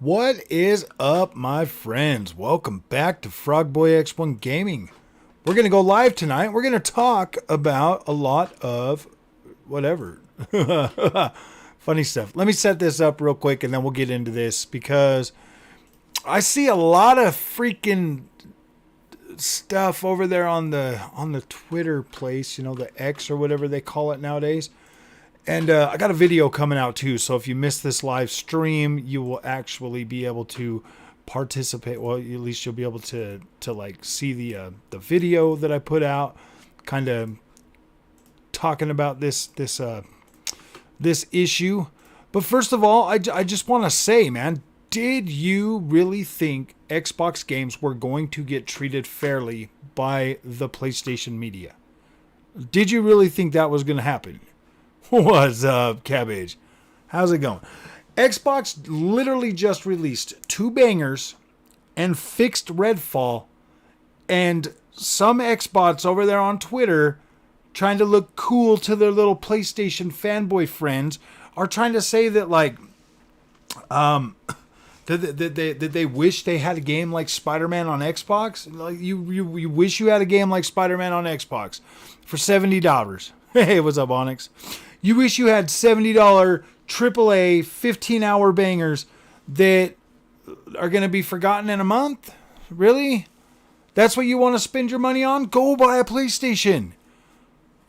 What is up, my friends? Welcome back to Frogboy X1 Gaming. We're going to go live tonight. We're going to talk about a lot of whatever. Funny stuff. Let me set this up real quick and then we'll get into this because I see a lot of freaking stuff over there on the Twitter place, the X or whatever they call it nowadays. And I got a video coming out too, so if you miss this live stream, you will actually be able to participate. Well, at least you'll be able to like see the video that I put out, kind of talking about this issue. But first of all, I just want to say, man, did you really think Xbox games were going to get treated fairly by the PlayStation media? Did you really think that was going to happen? What's up, Cabbage? How's it going? Xbox literally just released two bangers and fixed Redfall, and some Xbots over there on Twitter trying to look cool to their little PlayStation fanboy friends are trying to say that that they wish they had a game like Spider-Man on Xbox. Like you wish you had a game like Spider-Man on Xbox for $70. Hey, what's up, Onyx? You wish you had $70 AAA 15-hour bangers that are going to be forgotten in a month? Really? That's what you want to spend your money on? Go buy a PlayStation.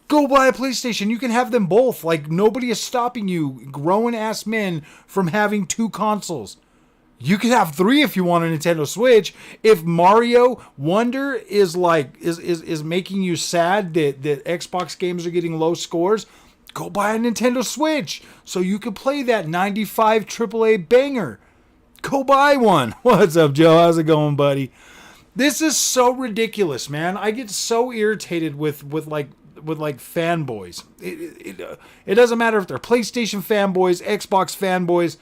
Go buy a PlayStation. You can have them both. Like, nobody is stopping you, grown-ass men, from having two consoles. You can have three if you want a Nintendo Switch. If Mario Wonder is making you sad that Xbox games are getting low scores, go buy a Nintendo Switch so you can play that 95 AAA banger. Go buy one. What's up, Joe? How's it going, buddy? This is so ridiculous, man. I get so irritated with fanboys. It doesn't matter if they're PlayStation fanboys, Xbox fanboys,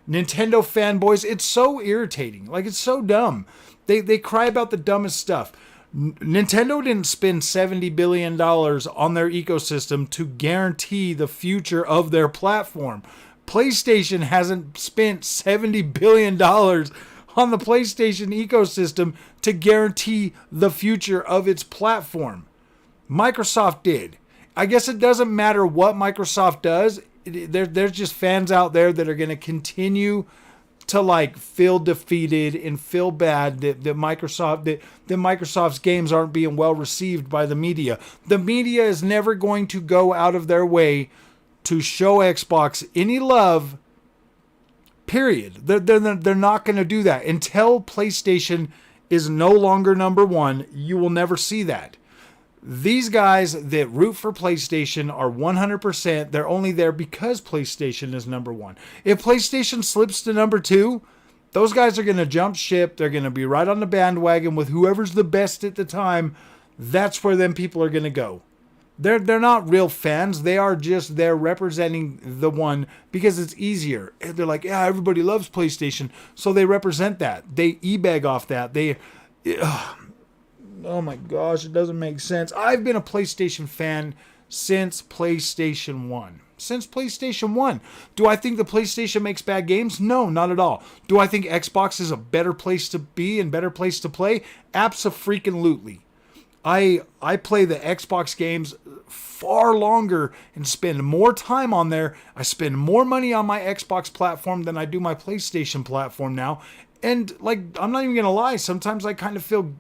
Nintendo fanboys. It's so irritating. Like, it's so dumb. They cry about the dumbest stuff. Nintendo didn't spend $70 billion on their ecosystem to guarantee the future of their platform. PlayStation hasn't spent $70 billion on the PlayStation ecosystem to guarantee the future of its platform. Microsoft did. I guess it doesn't matter what Microsoft does. There's just fans out there that are going to continue to feel defeated and feel bad that Microsoft's games aren't being well received by the media. The media is never going to go out of their way to show Xbox any love. Period. They're not going to do that until PlayStation is no longer number one. You will never see that. These guys that root for PlayStation are 100%. They're only there because PlayStation is number one. If PlayStation slips to number two, those guys are going to jump ship. They're going to be right on the bandwagon with whoever's the best at the time. That's where them people are going to go. They're not real fans. They are just there representing the one because it's easier. They're like, yeah, everybody loves PlayStation, so they represent that. They e-bag off that. Oh my gosh, it doesn't make sense. I've been a PlayStation fan since PlayStation 1. Since PlayStation 1. Do I think the PlayStation makes bad games? No, not at all. Do I think Xbox is a better place to be and better place to play? Abso-freaking-lutely. I play the Xbox games far longer and spend more time on there. I spend more money on my Xbox platform than I do my PlayStation platform now. And I'm not even going to lie, sometimes I kind of feel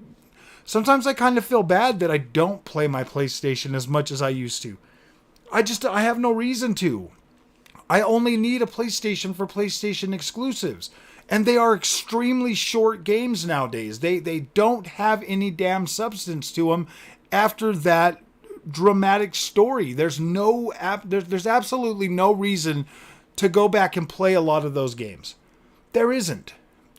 bad that I don't play my PlayStation as much as I used to. I have no reason to. I only need a PlayStation for PlayStation exclusives. And they are extremely short games nowadays. They don't have any damn substance to them after that dramatic story. There's absolutely no reason to go back and play a lot of those games. There isn't.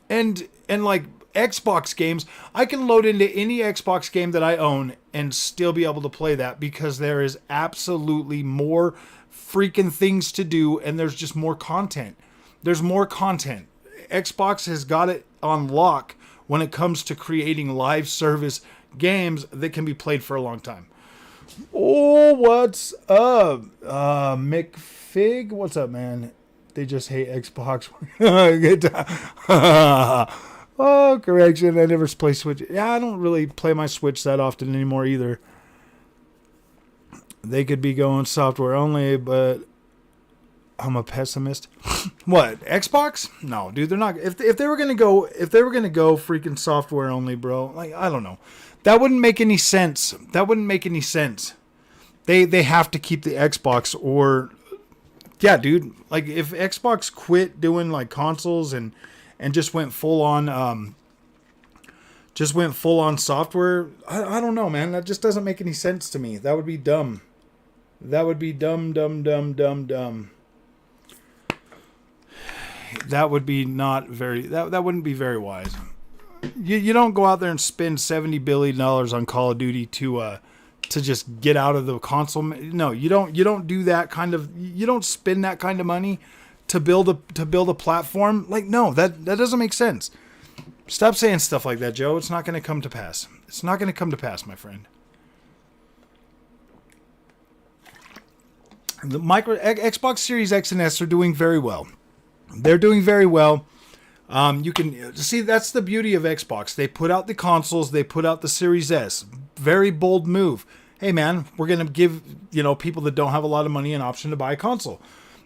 And Xbox games, I can load into any Xbox game that I own and still be able to play that because there is absolutely more freaking things to do and there's just more content. There's more content. Xbox has got it on lock when it comes to creating live service games that can be played for a long time. Oh, what's up? McFig? What's up, man? They just hate Xbox. Good time. Oh, correction. I never play Switch. Yeah, I don't really play my Switch that often anymore either. They could be going software only, but I'm a pessimist. What? Xbox? No, dude, they're not. If they were gonna go, freaking software only, bro. Like, I don't know. That wouldn't make any sense. They have to keep the Xbox, or yeah, dude. Like, if Xbox quit doing like consoles and just went full on software, I don't know, man. That just doesn't make any sense to me. That would be dumb. That would be dumb. That would be not very. That wouldn't be very wise. You don't go out there and spend $70 billion on Call of Duty to just get out of the console. No, you don't do that kind of. You don't spend that kind of money to build a platform. Like, no, that doesn't make sense. Stop saying stuff like that, Joe. It's not going to come to pass. It's not going to come to pass, my friend. The Xbox Series X and S are doing very well. They're doing very well. You can see that's the beauty of Xbox. They put out the consoles. They put out the Series S. Very bold move. Hey, man, we're going to give people that don't have a lot of money an option to buy a console.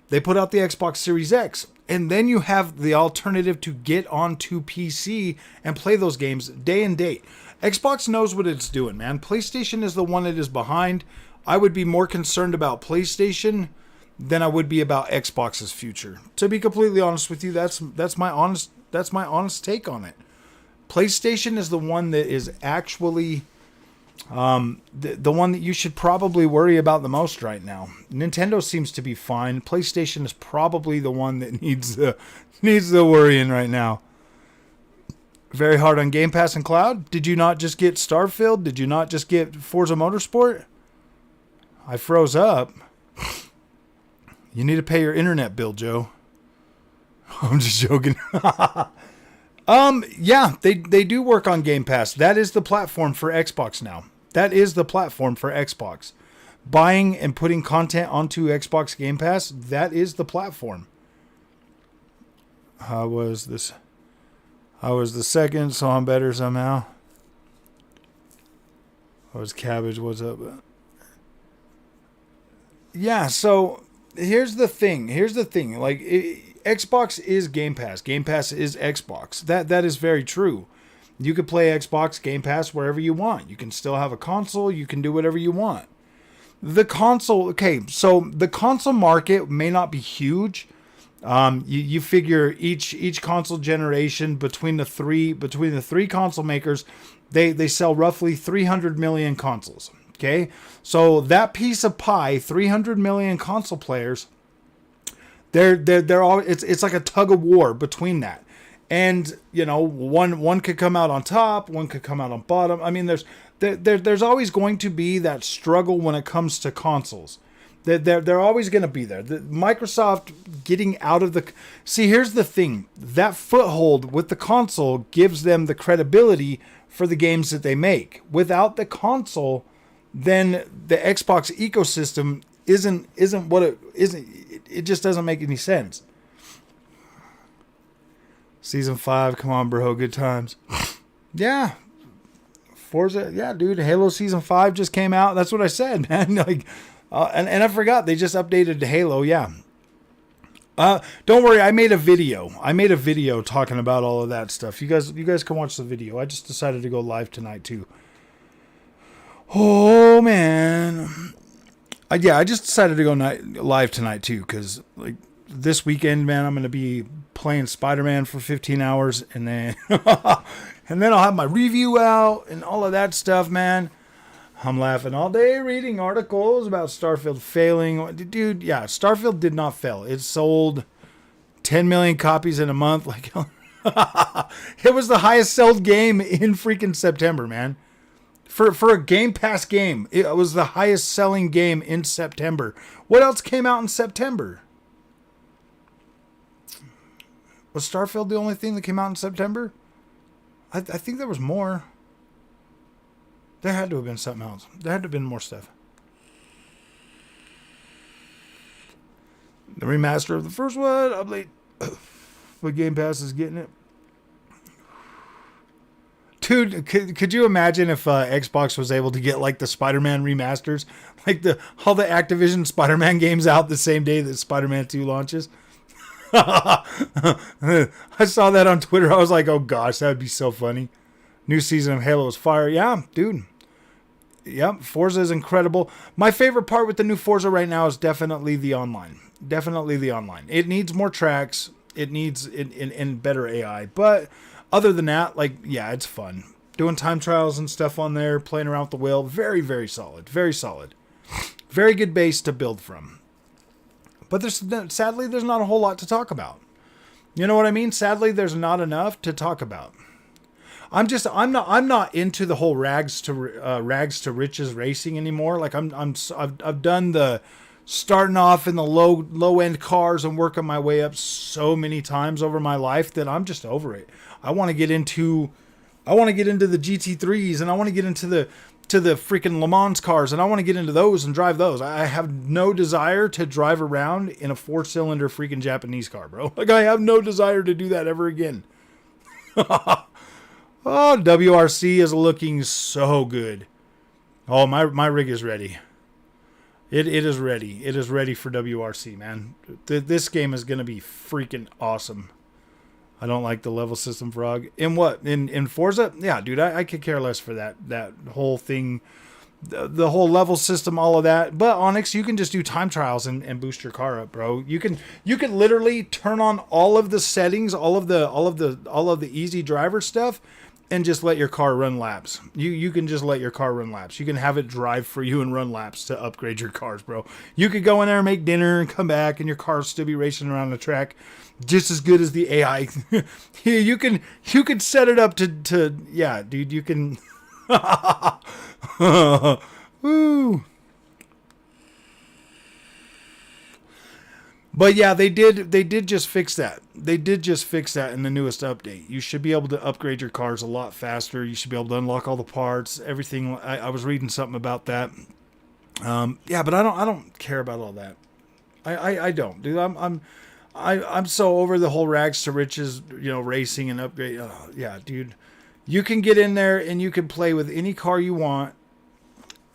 They put out the Xbox Series X. And then you have the alternative to get onto PC and play those games day and date. Xbox knows what it's doing, man. PlayStation is the one that is behind. I would be more concerned about PlayStation than I would be about Xbox's future. To be completely honest with you, that's my honest take on it. PlayStation is the one that is actually the one that you should probably worry about the most right now. Nintendo seems to be fine. PlayStation is probably the one that needs the worrying right now. Very hard on Game Pass and Cloud. Did you not just get Starfield? Did you not just get Forza Motorsport? I froze up. You need to pay your internet bill, Joe. I'm just joking. Yeah, they do work on Game Pass. That is the platform for Xbox now. That is the platform for Xbox. Buying and putting content onto Xbox Game Pass, that is the platform. How was this? I was the second, so I'm better somehow. I was Cabbage, what's up? Yeah, so here's the thing. Like, Xbox is Game Pass. Game Pass is Xbox. That is very true. You could play Xbox Game Pass wherever you want. You can still have a console. You can do whatever you want. The console, okay, so the console market may not be huge. You figure each console generation between the three console makers, they sell roughly 300 million consoles. Okay, so that piece of pie, 300 million console players, they're all, it's like a tug of war between that. And, one could come out on top, one could come out on bottom. I mean, there's always going to be that struggle when it comes to consoles. They're always going to be there. Microsoft getting out of the... See, here's the thing. That foothold with the console gives them the credibility for the games that they make. Without the console, then the Xbox ecosystem isn't what it isn't. It just doesn't make any sense. Season 5, come on, bro, good times. Yeah, Forza, yeah, dude. Halo Season 5 just came out. That's what I said, man. Like, and I forgot they just updated Halo. Yeah. Don't worry, I made a video talking about all of that stuff. You guys can watch the video. I just decided to go live tonight too. Oh man, yeah, I just decided to go live tonight too, because like this weekend, man, I'm gonna be playing Spider-Man for 15 hours, and then and then I'll have my review out and all of that stuff, man. I'm laughing all day reading articles about Starfield failing. Dude, yeah, Starfield did not fail. It sold 10 million copies in a month. Like, it was the highest sold game in freaking September, man. For a Game Pass game, it was the highest selling game in September. What else came out in September? Was Starfield the only thing that came out in September? I think there was more. There had to have been something else. There had to have been more stuff. The remaster of the first one. I'm late. But Game Pass is getting it. Dude, could you imagine if Xbox was able to get like the Spider-Man remasters, like all the Activision Spider-Man games out the same day that Spider-Man 2 launches? I saw that on Twitter. I was like, oh gosh, that would be so funny. New season of Halo is fire. Yeah, dude. Yep, Forza is incredible. My favorite part with the new Forza right now is definitely the online. Definitely the online. It needs more tracks. It needs in better AI. But other than that, like, yeah, it's fun. Doing time trials and stuff on there, playing around with the wheel. Very, very solid. Very solid. Very good base to build from. But sadly, there's not a whole lot to talk about. You know what I mean? Sadly, there's not enough to talk about. I'm not into the whole rags to riches racing anymore. Like I've done the starting off in the low end cars and working my way up so many times over my life that I'm just over it. I want to get into the GT3s, and I want to get into the freaking Le Mans cars, and I want to get into those and drive those. I have no desire to drive around in a 4-cylinder freaking Japanese car, bro. Like, I have no desire to do that ever again. Oh, WRC is looking so good. Oh, my rig is ready. It is ready. It is ready for WRC, man. This game is going to be freaking awesome. I don't like the level system, Frog. In what? In Forza? Yeah, dude, I could care less for that whole thing. The whole level system, all of that. But Onyx, you can just do time trials and boost your car up, bro. You can literally turn on all of the settings, all of the easy driver stuff, and just let your car run laps. You can just let your car run laps. You can have it drive for you and run laps to upgrade your cars, bro. You could go in there and make dinner and come back, and your car will still be racing around the track just as good as the AI. you can set it up to yeah, dude, you can Woo. But yeah, they did just fix that. They did just fix that in the newest update. You should be able to upgrade your cars a lot faster. You should be able to unlock all the parts, everything. I was reading something about that. Yeah, but I don't care about all that. I don't, dude. I'm so over the whole rags to riches, racing and upgrade. Oh, yeah, dude. You can get in there and you can play with any car you want,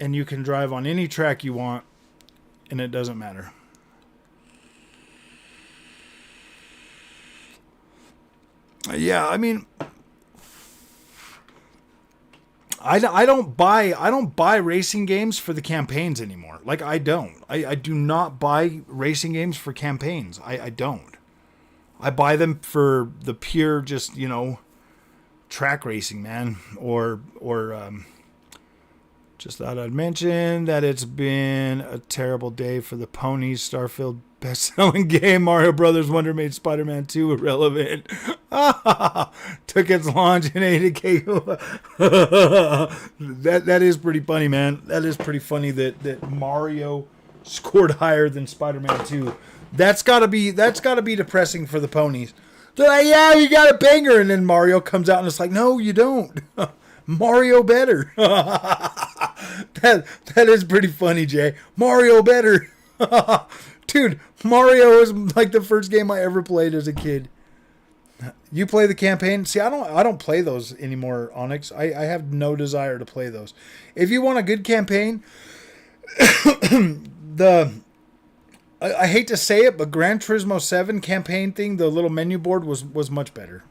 and you can drive on any track you want, and it doesn't matter. Yeah, I mean, I don't buy racing games for the campaigns anymore. Like, I don't. I do not buy racing games for campaigns. I don't. I buy them for the pure just, track racing, man. Or just thought I'd mention that it's been a terrible day for the ponies. Starfield best-selling game. Mario Brothers Wonder made Spider-Man 2 irrelevant. Took its launch in ADK. That is pretty funny, man. That is pretty funny that Mario scored higher than Spider-Man 2. That's gotta be depressing for the ponies. They're like, yeah, you got a banger, and then Mario comes out and it's like, no, you don't. Mario better. That is pretty funny, Jay. Mario better. Dude, Mario is like the first game I ever played as a kid. You play the campaign? See, I don't play those anymore, Onyx. I have no desire to play those. If you want a good campaign, I hate to say it, but Gran Turismo 7 campaign thing, the little menu board was much better.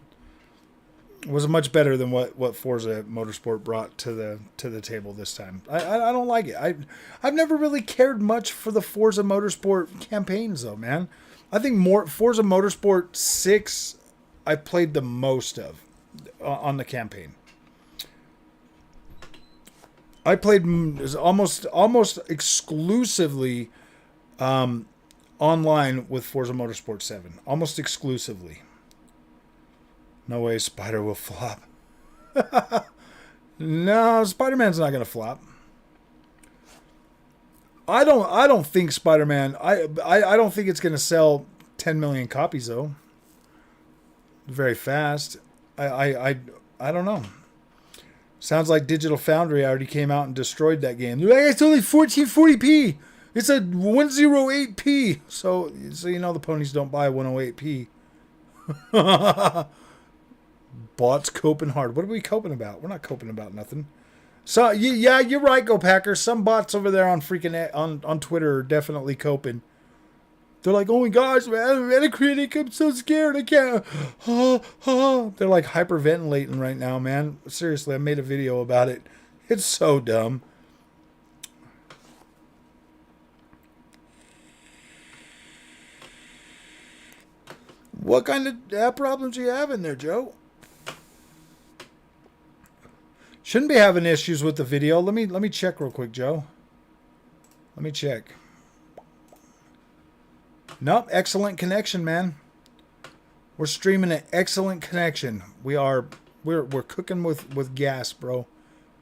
Was much better than what Forza Motorsport brought to the table this time. I don't like it. I've never really cared much for the Forza Motorsport campaigns though, man. I think Forza Motorsport 6 I played the most of on the campaign. I played almost exclusively online with Forza Motorsport 7. Almost exclusively. No way Spider will flop. No, Spider-Man's not going to flop. I don't think Spider-Man... I don't think it's going to sell 10 million copies, though. Very fast. I don't know. Sounds like Digital Foundry already came out and destroyed that game. They're like, it's only 1440p. It said 108p. So you know the ponies don't buy 108p. Bots coping hard. What are we coping about? We're not coping about nothing. So yeah, you're right, Go Packers. Some bots over there on freaking on Twitter are definitely coping. They're like, oh my gosh, man, Metacritic, I'm so scared, I can't. They're like hyperventilating right now, man. Seriously, I made a video about it. It's so dumb. What kind of app problems are you having there, Joe? Shouldn't be having issues with the video. Let me check real quick, Joe. Let me check. Nope, excellent connection, man. We're streaming an excellent connection. We're cooking with gas, bro.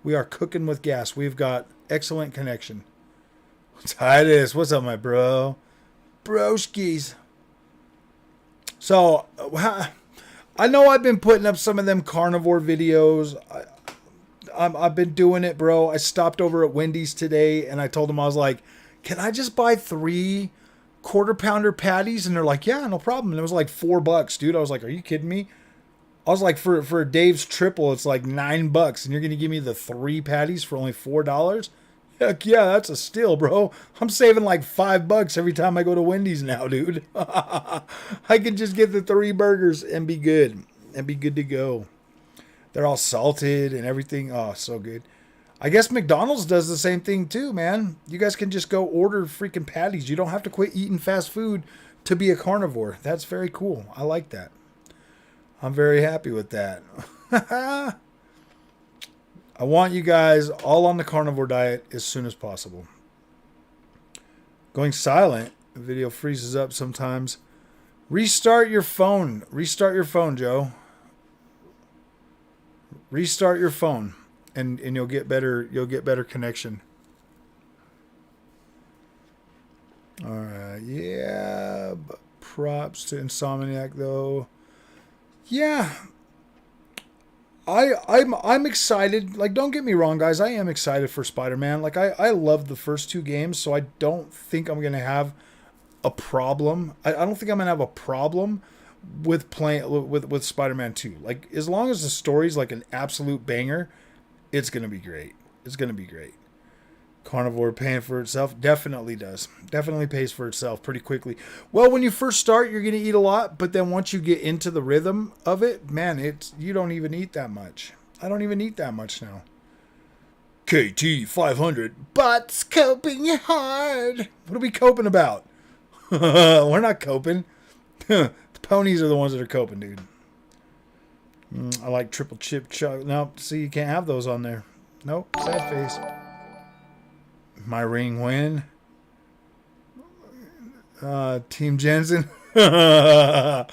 We are cooking with gas. We've got excellent connection. Titus, what's up, my bro? Broskies. So, I know I've been putting up some of them carnivore videos. I've been doing it, bro. I stopped over at Wendy's today, and I told them, I was like, can I just buy 3 quarter-pounder patties? And they're like, yeah, no problem. And it was like $4, dude. I was like, are you kidding me? I was like, for Dave's triple, it's like $9, and you're going to give me the 3 patties for only $4? Heck yeah, that's a steal, bro. I'm saving like $5 every time I go to Wendy's now, dude. I can just get the 3 burgers and be good. And be good to go. They're all salted and everything. Oh, so good. I guess McDonald's does the same thing too, man. You guys can just go order freaking patties. You don't have to quit eating fast food to be a carnivore. That's very cool. I like that. I'm very happy with that. I want you guys all on the carnivore diet as soon as possible. Going silent. The video freezes up sometimes. Restart your phone. Restart your phone, Joe. Restart your phone. And you'll get better connection. Alright, yeah. But props to Insomniac though. Yeah. I'm excited. Like, don't get me wrong, guys. I am excited for Spider-Man. Like, I love the first 2 games, so I don't think I'm gonna have a problem. I don't think I'm gonna have a problem with playing with Spider-Man 2. Like, as long as the story's like an absolute banger, it's gonna be great. It's gonna be great. Carnivore paying for itself? Definitely does. Definitely pays for itself pretty quickly. Well, when you first start, you're going to eat a lot, but then once you get into the rhythm of it, man, you don't even eat that much. I don't even eat that much now. KT 500, butts coping hard. What are we coping about? We're not coping. The ponies are the ones that are coping, dude. I like triple chip chuck. Nope, see, you can't have those on there. Nope, sad face. My ring win. Team Jensen. Oh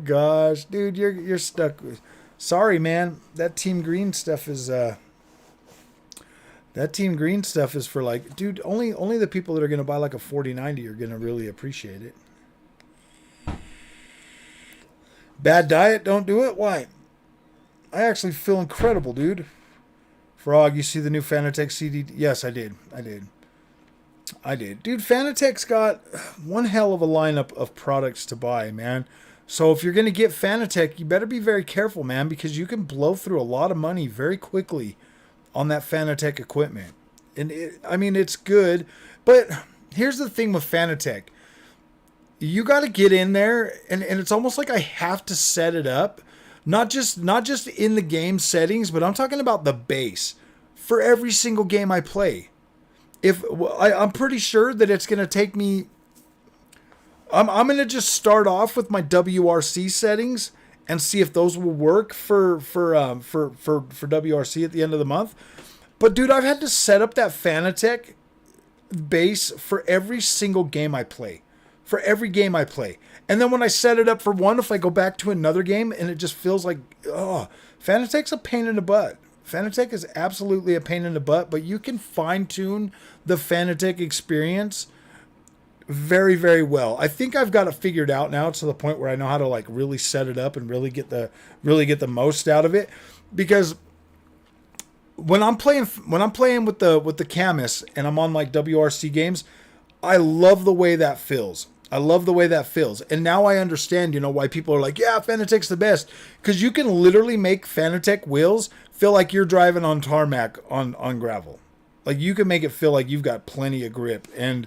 gosh, dude, you're stuck with. Sorry, man. That Team Green stuff is for like, dude. Only the people that are gonna buy like a 4090 are gonna really appreciate it. Bad diet, don't do it. Why? I actually feel incredible, dude. Frog, you see the new Fanatec CD? Yes, I did. Dude, Fanatec's got one hell of a lineup of products to buy, man. So if you're going to get Fanatec, you better be very careful, man, because you can blow through a lot of money very quickly on that Fanatec equipment. And it's good, but here's the thing with Fanatec. You got to get in there, and it's almost like I have to set it up. Not just in the game settings, but I'm talking about the base for every single game I play. I'm pretty sure that it's going to take me. I'm going to just start off with my WRC settings and see if those will work for WRC at the end of the month. But dude, I've had to set up that Fanatec base for every single game I play. For every game I play. And then when I set it up for one, if I go back to another game and it just feels like, oh, Fanatec's a pain in the butt. Fanatec is absolutely a pain in the butt, but you can fine tune the Fanatec experience very, very well. I think I've got it figured out now to the point where I know how to like really set it up and really get the most out of it. Because when I'm playing with the Camus and I'm on like WRC games, I love the way that feels. I love the way that feels. And now I understand, why people are like, yeah, Fanatec's the best. Because you can literally make Fanatec wheels feel like you're driving on tarmac on gravel. Like you can make it feel like you've got plenty of grip. And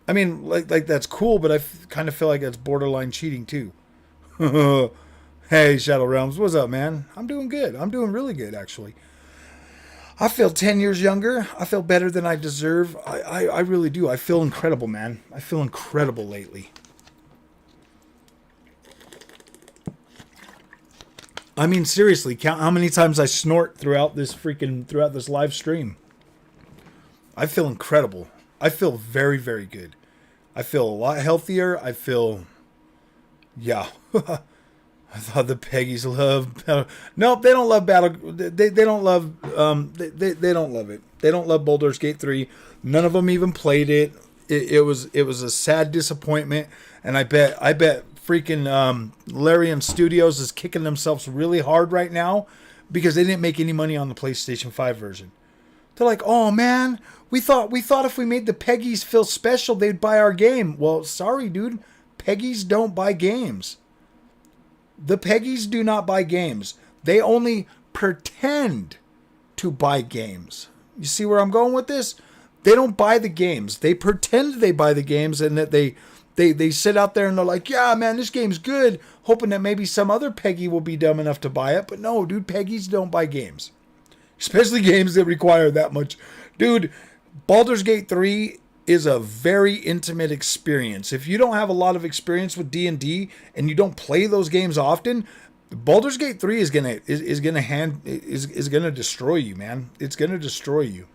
I mean, like that's cool, but I kind of feel like that's borderline cheating too. Hey, Shadow Realms, what's up, man? I'm doing good. I'm doing really good, actually. I feel 10 years younger. I feel better than I deserve. I really do. I feel incredible, man. I feel incredible lately. I mean, seriously, count how many times I snort throughout this live stream. I feel incredible. I feel very, very good. I feel a lot healthier. I feel, yeah. I thought the Peggies love battle. Nope, they don't love battle. They don't love they don't love it. They don't love Baldur's Gate 3. None of them even played it. It was a sad disappointment, and I bet freaking Larian Studios is kicking themselves really hard right now because they didn't make any money on the PlayStation 5 version. They're like, "Oh man, we thought if we made the Peggies feel special, they'd buy our game." Well, sorry, dude. Peggies don't buy games. The Peggies do not buy games. They only pretend to buy games. You see where I'm going with this? They don't buy the games. They pretend they buy the games and that they sit out there and they're like, yeah, man, this game's good, hoping that maybe some other Peggy will be dumb enough to buy it. But no, dude, Peggies don't buy games. Especially games that require that much. Dude, Baldur's Gate 3 is a very intimate experience. If you don't have a lot of experience with D&D and you don't play those games often, Baldur's Gate 3 is gonna destroy you, man. It's gonna destroy you.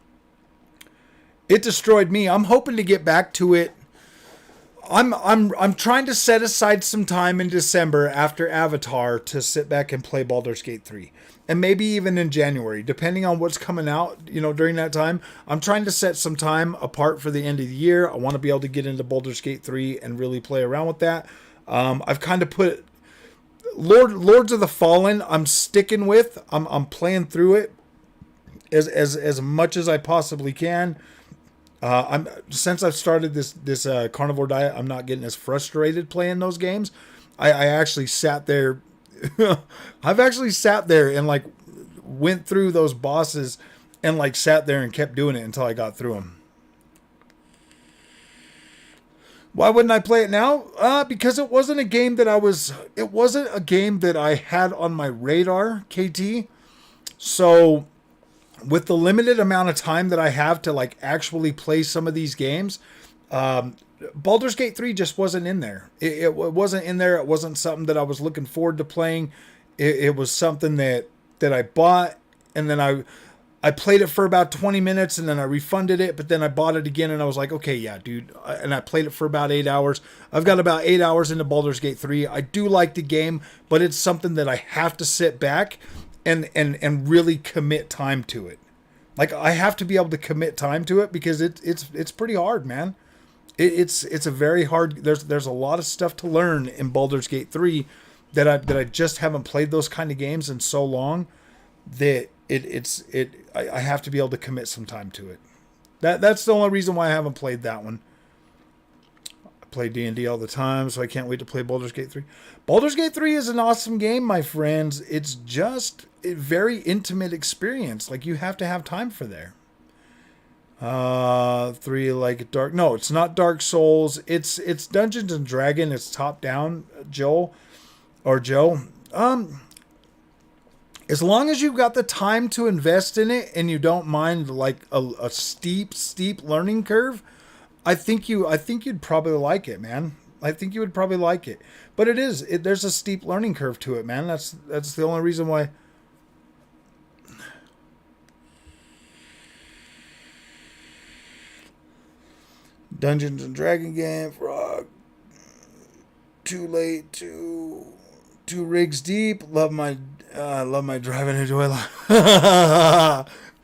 It destroyed me. I'm hoping to get back to it. I'm trying to set aside some time in December after Avatar to sit back and play Baldur's Gate 3. And maybe even in January, depending on what's coming out, during that time. I'm trying to set some time apart for the end of the year. I want to be able to get into Baldur's Gate 3 and really play around with that. I've kind of put Lords of the Fallen. I'm sticking with. I'm playing through it as much as I possibly can. Since I've started this carnivore diet, I'm not getting as frustrated playing those games. I actually sat there. I've actually sat there and like went through those bosses and like sat there and kept doing it until I got through them. Why wouldn't I play it now? Because it wasn't a game that I had on my radar, KT. So with the limited amount of time that I have to like actually play some of these games, Baldur's Gate 3 just wasn't in there. It wasn't in there. It wasn't something that I was looking forward to playing. It was something that I bought, and then I played it for about 20 minutes, and then I refunded it, but then I bought it again, and I was like, okay, yeah, dude. And I played it for about 8 hours. I've got about 8 hours into Baldur's Gate 3. I do like the game, but it's something that I have to sit back and really commit time to it. Like, I have to be able to commit time to it because it's pretty hard, man. It's a very hard. There's a lot of stuff to learn in Baldur's Gate 3 that I just haven't played those kind of games in so long that I have to be able to commit some time to it. That's the only reason why I haven't played that one. I play D&D all the time, so I can't wait to play Baldur's Gate 3. Baldur's Gate 3 is an awesome game, my friends. It's just a very intimate experience. Like, you have to have time for there. 3 like dark. No, it's not Dark Souls. It's Dungeons and Dragon. It's top down, Joe. As long as you've got the time to invest in it and you don't mind like a steep learning curve, I think you'd probably like it, man. I think you would probably like it. But there's a steep learning curve to it, man. That's the only reason why. Dungeons and Dragon game, frog. Too late, two rigs deep. Love my driving enjoy life.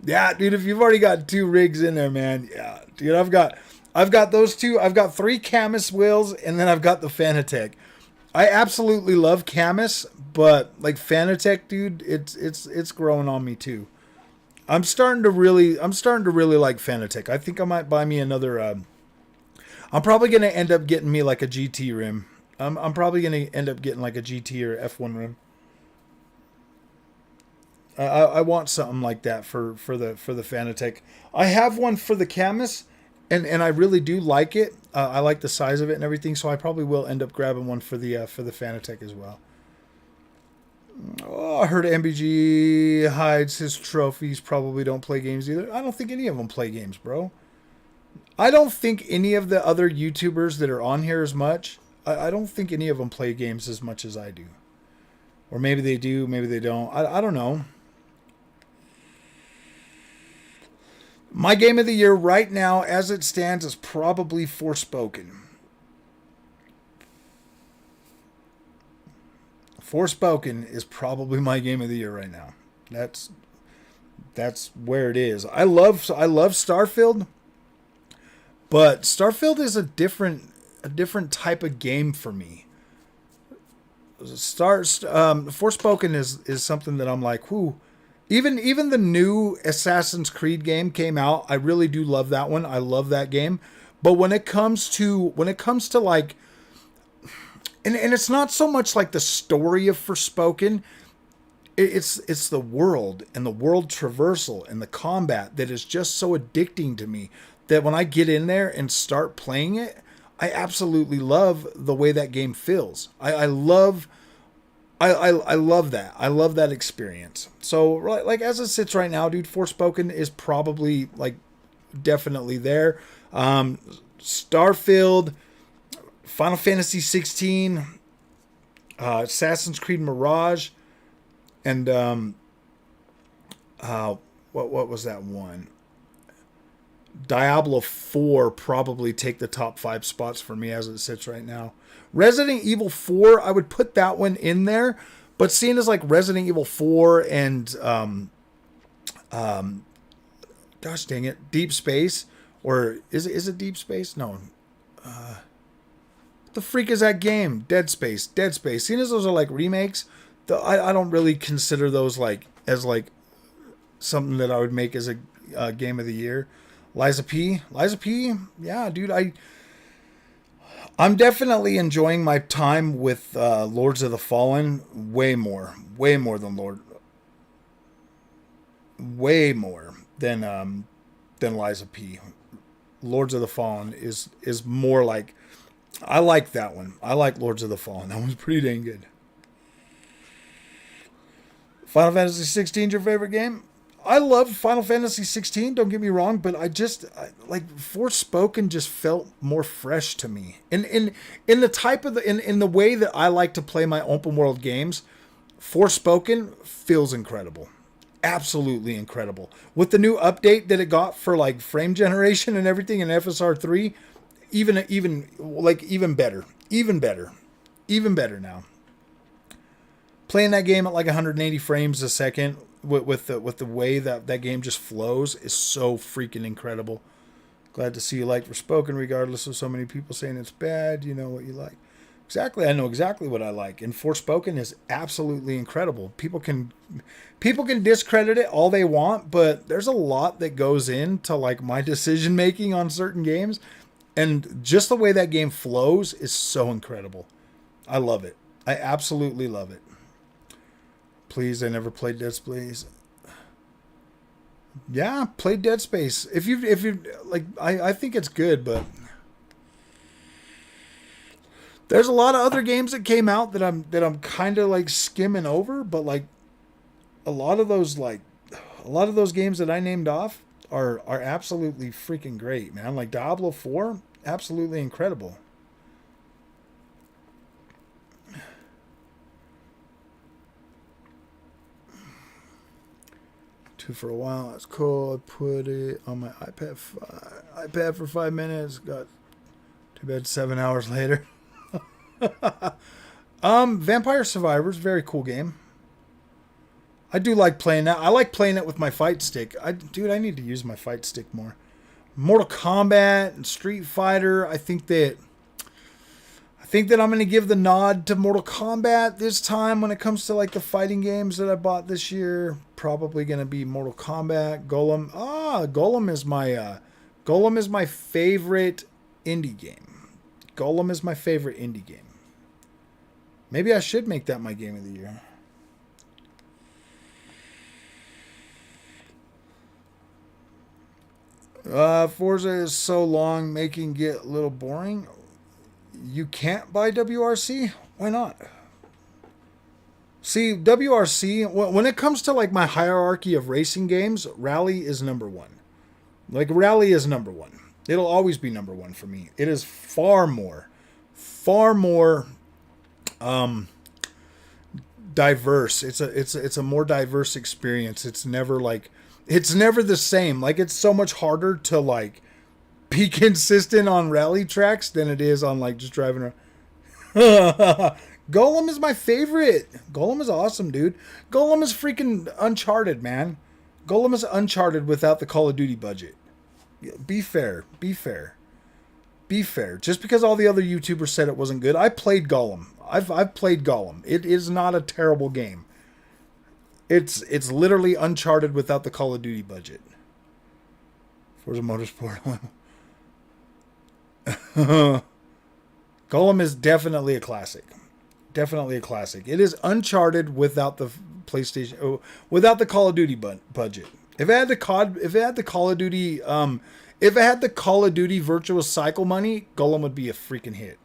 Yeah, dude, if you've already got 2 rigs in there, man. Yeah, dude, I've got those 2. I've got 3 Camus wheels, and then I've got the Fanatec. I absolutely love Camus, but like Fanatec, dude, it's growing on me too. I'm starting to really like Fanatec. I think I might buy me another. I'm probably gonna end up getting me like a GT rim. I'm probably gonna end up getting like a GT or F1 rim. I want something like that for the Fanatec. I have one for the Camus, and I really do like it. I like the size of it and everything, so I probably will end up grabbing one for the Fanatec as well. Oh, I heard MBG hides his trophies. Probably don't play games either. I don't think any of them play games, bro. I don't think any of the other YouTubers that are on here as much. I don't think any of them play games as much as I do. Or maybe they do, maybe they don't. I don't know. My game of the year right now, as it stands, is probably Forspoken. Forspoken is probably my game of the year right now. That's where it is. I love Starfield, but Starfield is a different type of game for me. Forspoken is something that I'm like, whoo. Even the new Assassin's Creed game came out. I really do love that one. I love that game. But when it comes to like, and it's not so much like the story of Forspoken, it's the world and the world traversal and the combat that is just so addicting to me that when I get in there and start playing it, I absolutely love the way that game feels. I love that. I love that experience. So, like, as it sits right now, dude, Forspoken is probably, like, definitely there. Starfield, Final Fantasy 16, Assassin's Creed Mirage, and, what was that one? Diablo 4 probably take the top 5 spots for me as it sits right now. Resident Evil 4, I would put that one in there, but seeing as like Resident Evil 4 and gosh dang it, Deep Space, or is it Deep Space? No. What the freak is that game? Dead Space. Seeing as those are like remakes, I don't really consider those like as like something that I would make as a game of the year. Liza P, yeah, dude, I'm definitely enjoying my time with Lords of the Fallen way more than Liza P. Lords of the Fallen is more like, I like that one. I like Lords of the Fallen. That one's pretty dang good. Final Fantasy 16 your favorite game? I love Final Fantasy 16, don't get me wrong, but like Forspoken just felt more fresh to me. In the type of in the way that I like to play my open world games, Forspoken feels incredible. Absolutely incredible. With the new update that it got for like frame generation and everything in FSR 3, even better. Even better now. Playing that game at like 180 frames a second with the way that game just flows is so freaking incredible. Glad to see you like Forspoken regardless of so many people saying it's bad. You know what you like. Exactly, I know exactly what I like. And Forspoken is absolutely incredible. People can discredit it all they want, but there's a lot that goes into like my decision making on certain games, and just the way that game flows is so incredible. I love it. I absolutely love it. Please, I never played Dead Space. Yeah, played Dead Space. If you like, I think it's good, but there's a lot of other games that came out that I'm kind of like skimming over, but like a lot of those games that I named off are absolutely freaking great, man. Like Diablo 4, absolutely incredible. For a while, it's cool. I put it on my iPad for 5 minutes. Got to bed 7 hours later. Vampire Survivors, very cool game. I do like playing that. I like playing it with my fight stick. I need to use my fight stick more. Mortal Kombat and Street Fighter. I think think that I'm going to give the nod to Mortal Kombat this time when it comes to like the fighting games that I bought this year. Probably going to be Mortal Kombat, Golem. Golem is my favorite indie game. Golem is my favorite indie game. Maybe I should make that my game of the year. Forza is so long, making it a little boring. You can't buy WRC? Why not? See, WRC, when it comes to like my hierarchy of racing games, Rally is number one. Like, Rally is number one. It'll always be number one for me. It is far more diverse. It's a more diverse experience. It's never the same. Like, it's so much harder to like be consistent on rally tracks than it is on like just driving around. Golem is my favorite. Golem is awesome, dude. Golem is freaking Uncharted, man. Golem is Uncharted without the Call of Duty budget. Be fair. Just because all the other YouTubers said it wasn't good, I played Golem. I've played Golem. It is not a terrible game. It's literally Uncharted without the Call of Duty budget. Forza Motorsport. Golem is definitely a classic. Definitely a classic. It is Uncharted without the PlayStation, without the Call of Duty budget. If it had the Call of Duty, if it had the Call of Duty Virtual Cycle money, Golem would be a freaking hit.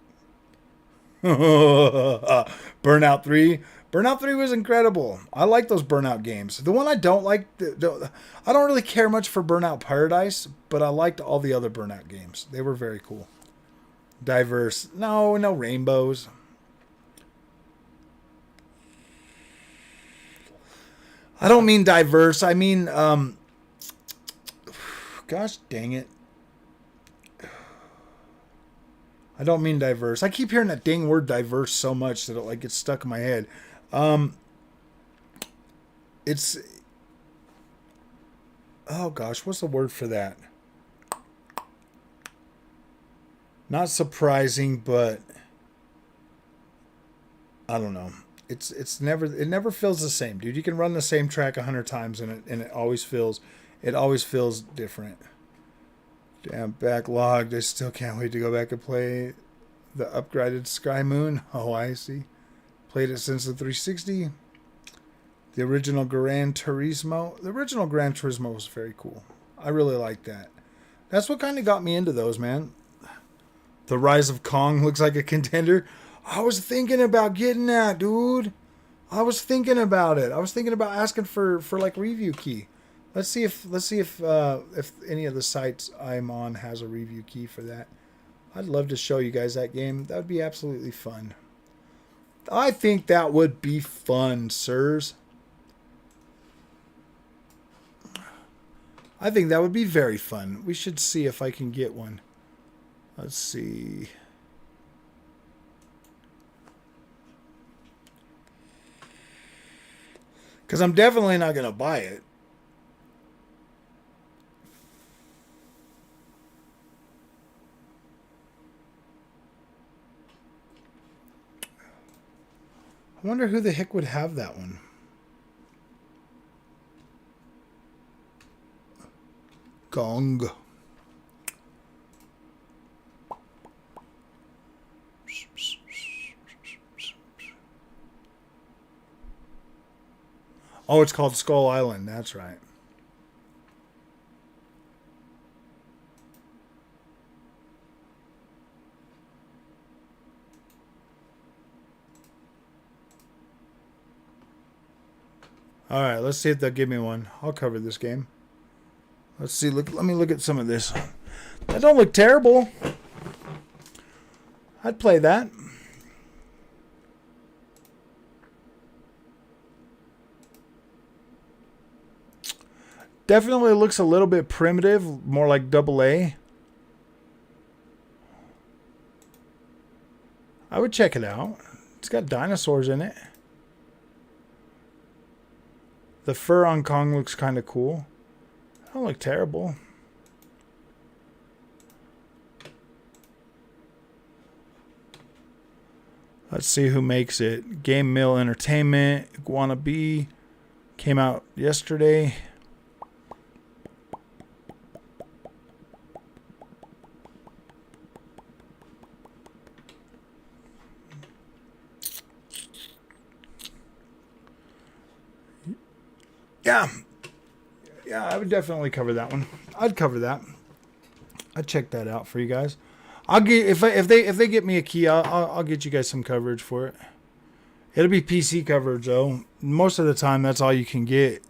Burnout 3. Burnout 3 was incredible. I like those Burnout games. The one I don't like, I don't really care much for Burnout Paradise, but I liked all the other Burnout games. They were very cool. Diverse. No rainbows. I don't mean diverse. I mean, gosh dang it. I don't mean diverse. I keep hearing that dang word diverse so much that it like gets stuck in my head. It's, oh gosh, what's the word for that? Not surprising, but I don't know. It never feels the same, dude. You can run the same track 100 times and it always feels different. Damn, backlogged. I still can't wait to go back and play the upgraded Sky Moon. Oh, I see. Played it since the 360. The original Gran Turismo. The original Gran Turismo was very cool. I really like that. That's what kind of got me into those, man. The Rise of Kong looks like a contender. I was thinking about getting that, dude. I was thinking about it. I was thinking about asking for like review key. Let's see if any of the sites I'm on has a review key for that. I'd love to show you guys that game. That would be absolutely fun. I think that would be fun, sirs. I think that would be very fun. We should see if I can get one. Let's see. Because I'm definitely not going to buy it. I wonder who the heck would have that one. Gong. Oh, it's called Skull Island. That's right. All right, let's see if they'll give me one. I'll cover this game. Let's see. Let me look at some of this. That don't look terrible. I'd play that. Definitely looks a little bit primitive, more like AA. I would check it out. It's got dinosaurs in it. The fur on Kong looks kind of cool. It don't look terrible. Let's see who makes it. Game Mill Entertainment. Iguana B. Came out yesterday. Yeah. Yeah, I would definitely cover that one. I'd cover that. I'd check that out for you guys. I'll get if they get me a key, I'll get you guys some coverage for it. It'll be PC coverage though. Most of the time, that's all you can get.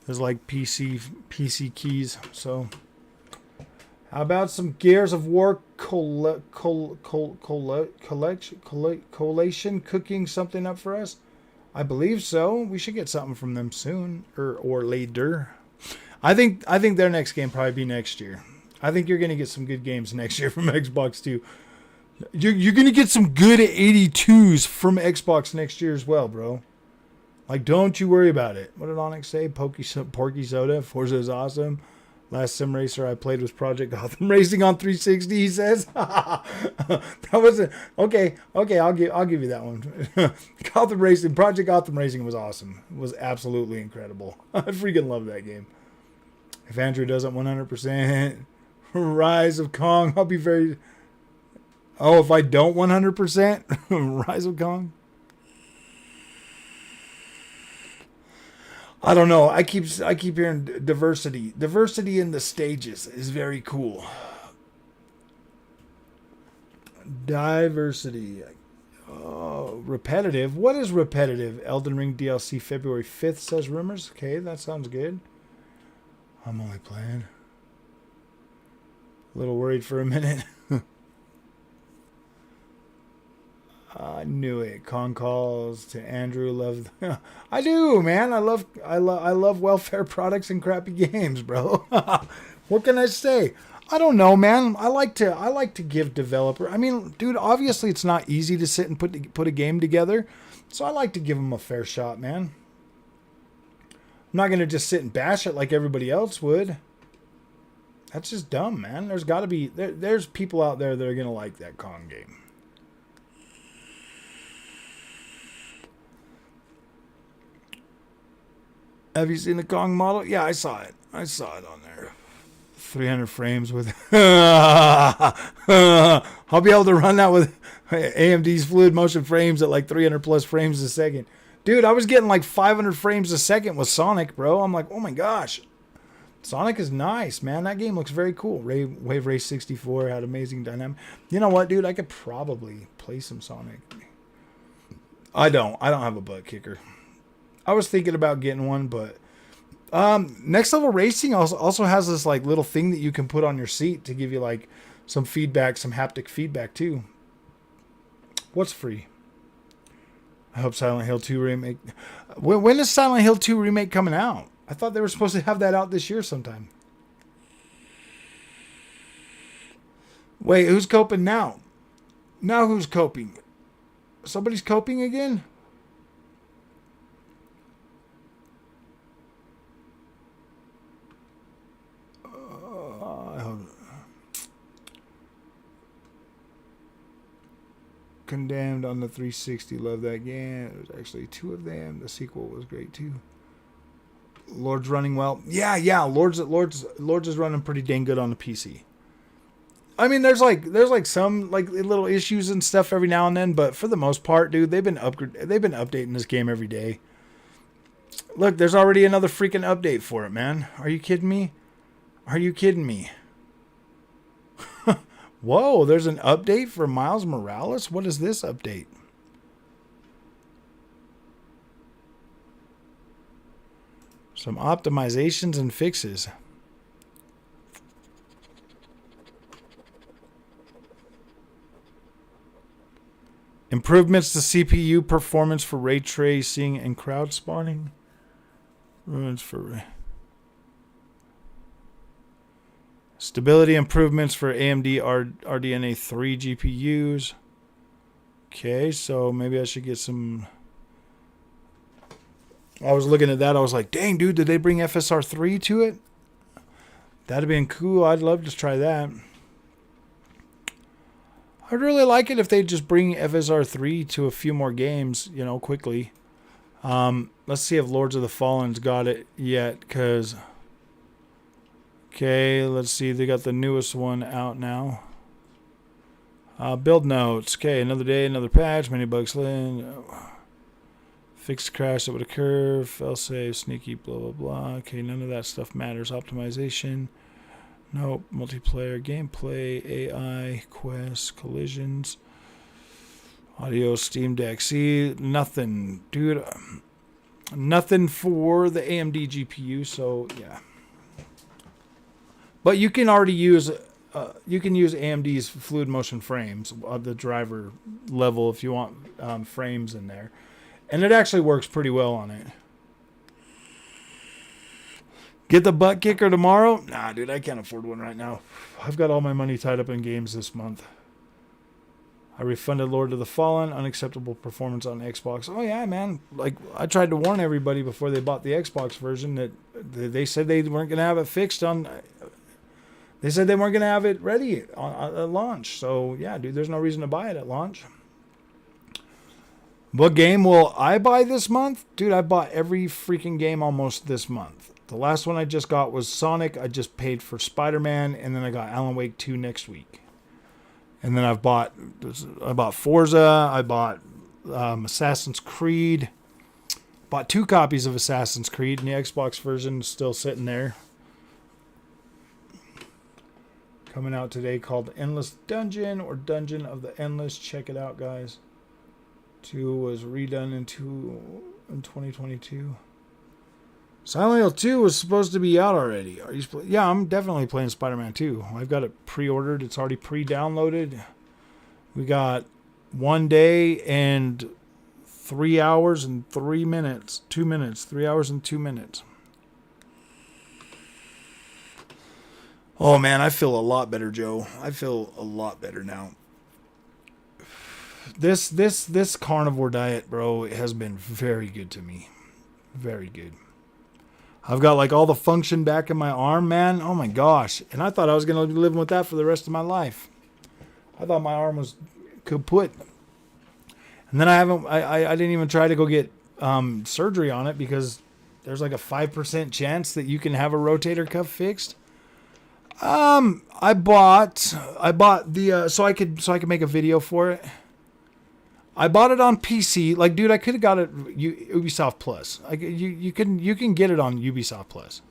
There's like PC keys. So, how about some Gears of War collation cooking something up for us? I believe so. We should get something from them soon or later. I think their next game probably be next year. I think you're gonna get some good games next year from Xbox too. You're gonna get some good 82s from Xbox next year as well, bro. Like, don't you worry about it. What did Onyx say? Porky Soda. Forza is awesome. Last sim racer I played was Project Gotham Racing on 360. He says, that wasn't okay. I'll give you that one. Project Gotham Racing was awesome. It was absolutely incredible. I freaking love that game. If Andrew doesn't 100%, Rise of Kong, I'll be very. Oh, if I don't 100%, Rise of Kong. I don't know. I keep hearing diversity. Diversity in the stages is very cool. Diversity. Oh, repetitive. What is repetitive? Elden Ring DLC February 5th says rumors. Okay, that sounds good. I'm only playing. A little worried for a minute. I knew it. Con calls to Andrew. Love. I do, man. I love welfare products and crappy games, bro. What can I say? I don't know, man. I like to give developer. I mean, dude. Obviously, it's not easy to sit and put a game together. So I like to give them a fair shot, man. I'm not gonna just sit and bash it like everybody else would. That's just dumb, man. There's got to be there's people out there that are gonna like that Kong game. Have you seen the Kong model? Yeah, I saw it. I saw it on there. 300 frames with. I'll be able to run that with AMD's fluid motion frames at like 300 plus frames a second. Dude, I was getting like 500 frames a second with Sonic, bro. I'm like, oh my gosh. Sonic is nice, man. That game looks very cool. Wave Race 64 had amazing dynamic. You know what, dude? I could probably play some Sonic. I don't have a butt kicker. I was thinking about getting one, but Next Level Racing also has this like little thing that you can put on your seat to give you like some feedback, some haptic feedback too. What's free? I hope Silent Hill 2 remake. When is Silent Hill 2 remake coming out? I thought they were supposed to have that out this year sometime. Wait, who's coping now? Now who's coping? Somebody's coping again? Condemned on the 360. Love that game. There's actually two of them. The sequel was great too. Lord's running well. Yeah. Lord's is running pretty dang good on the PC. I mean, there's like some like little issues and stuff every now and then, but for the most part, dude, they've been updating this game every day. Look, there's already another freaking update for it, man. Are you kidding me? Whoa, there's an update for Miles Morales? What is this update? Some optimizations and fixes. Improvements to CPU performance for ray tracing and crowd spawning. Ruins for stability improvements for AMD RDNA 3 GPUs. Okay, so maybe I should get some. I was looking at that. I was like, dang, dude, did they bring FSR 3 to it? That'd have been cool. I'd love to try that. I'd really like it if they just bring FSR 3 to a few more games, you know, quickly. Let's see if Lords of the Fallen's got it yet, because... Okay, let's see. They got the newest one out now. Build notes. Okay, another day, another patch. Many bugs in. Fixed crash that would occur. Fail safe, sneaky, blah, blah, blah. Okay, none of that stuff matters. Optimization. Nope. Multiplayer, gameplay, AI, quests, collisions. Audio, Steam Deck. See, nothing. Dude, nothing for the AMD GPU, so yeah. But you can already use AMD's fluid motion frames of the driver level if you want frames in there. And it actually works pretty well on it. Get the butt kicker tomorrow? Nah, dude, I can't afford one right now. I've got all my money tied up in games this month. I refunded Lord of the Fallen. Unacceptable performance on Xbox. Oh, yeah, man. Like, I tried to warn everybody before they bought the Xbox version that they said they weren't going to have it fixed on... They said they weren't going to have it ready at launch. So, yeah, dude, there's no reason to buy it at launch. What game will I buy this month? Dude, I bought every freaking game almost this month. The last one I just got was Sonic. I just paid for Spider-Man, and then I got Alan Wake 2 next week. And then I bought Forza. I bought Assassin's Creed. Bought 2 copies of Assassin's Creed, and the Xbox version is still sitting there. Coming out today called Endless Dungeon or Dungeon of the Endless. Check it out, guys. 2 was redone in 2022. Silent Hill 2 was supposed to be out already. Yeah, I'm definitely playing Spider-Man 2. I've got it pre-ordered. It's already pre-downloaded. We got 1 day and 3 hours and 3 minutes. 2 minutes. 3 hours and 2 minutes. Oh, man, I feel a lot better, Joe. I feel a lot better now. This carnivore diet, bro, has been very good to me. Very good. I've got like all the function back in my arm, man. Oh my gosh. And I thought I was going to be living with that for the rest of my life. I thought my arm was kaput. And then I didn't even try to go get surgery on it because there's like a 5% chance that you can have a rotator cuff fixed. I bought the so I could make a video for it. I bought it on PC. Like, dude, I could have got it Ubisoft Plus. Like, you can get it on Ubisoft Plus.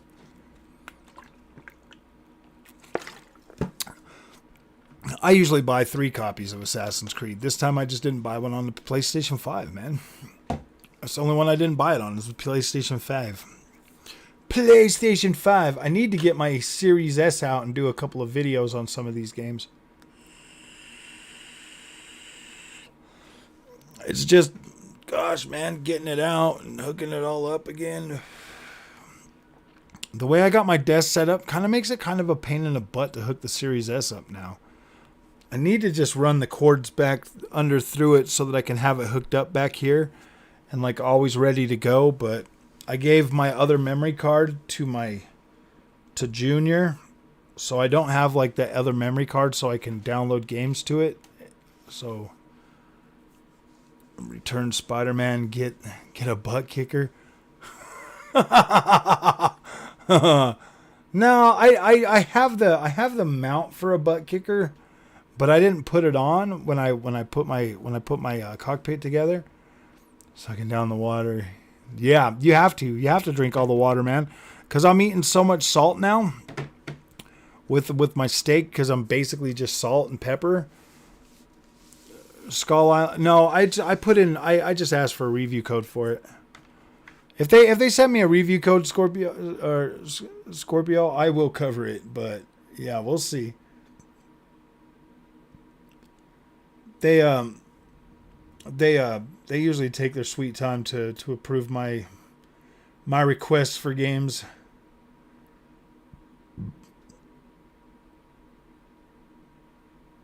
I usually buy 3 copies of Assassin's Creed. This time I just didn't buy one on the PlayStation 5, man. That's the only one I didn't buy it on, is the PlayStation 5. PlayStation 5. I need to get my Series S out and do a couple of videos on some of these games. It's just, gosh, man, getting it out and hooking it all up again. The way I got my desk set up kind of makes it kind of a pain in the butt to hook the Series S up now. I need to just run the cords back under through it so that I can have it hooked up back here and like always ready to go. But I gave my other memory card to Junior, so I don't have like the other memory card so I can download games to it. So Return Spider-Man, get a butt kicker. No, I have the mount for a butt kicker, but I didn't put it on when I put my cockpit together, so I can down the water. Yeah, you have to drink all the water, man, because I'm eating so much salt now with my steak, because I'm basically just salt and pepper. Skull Island. No, I just asked for a review code for it. If they send me a review code, Scorpio, I will cover it. But yeah, we'll see. They usually take their sweet time to approve my requests for games.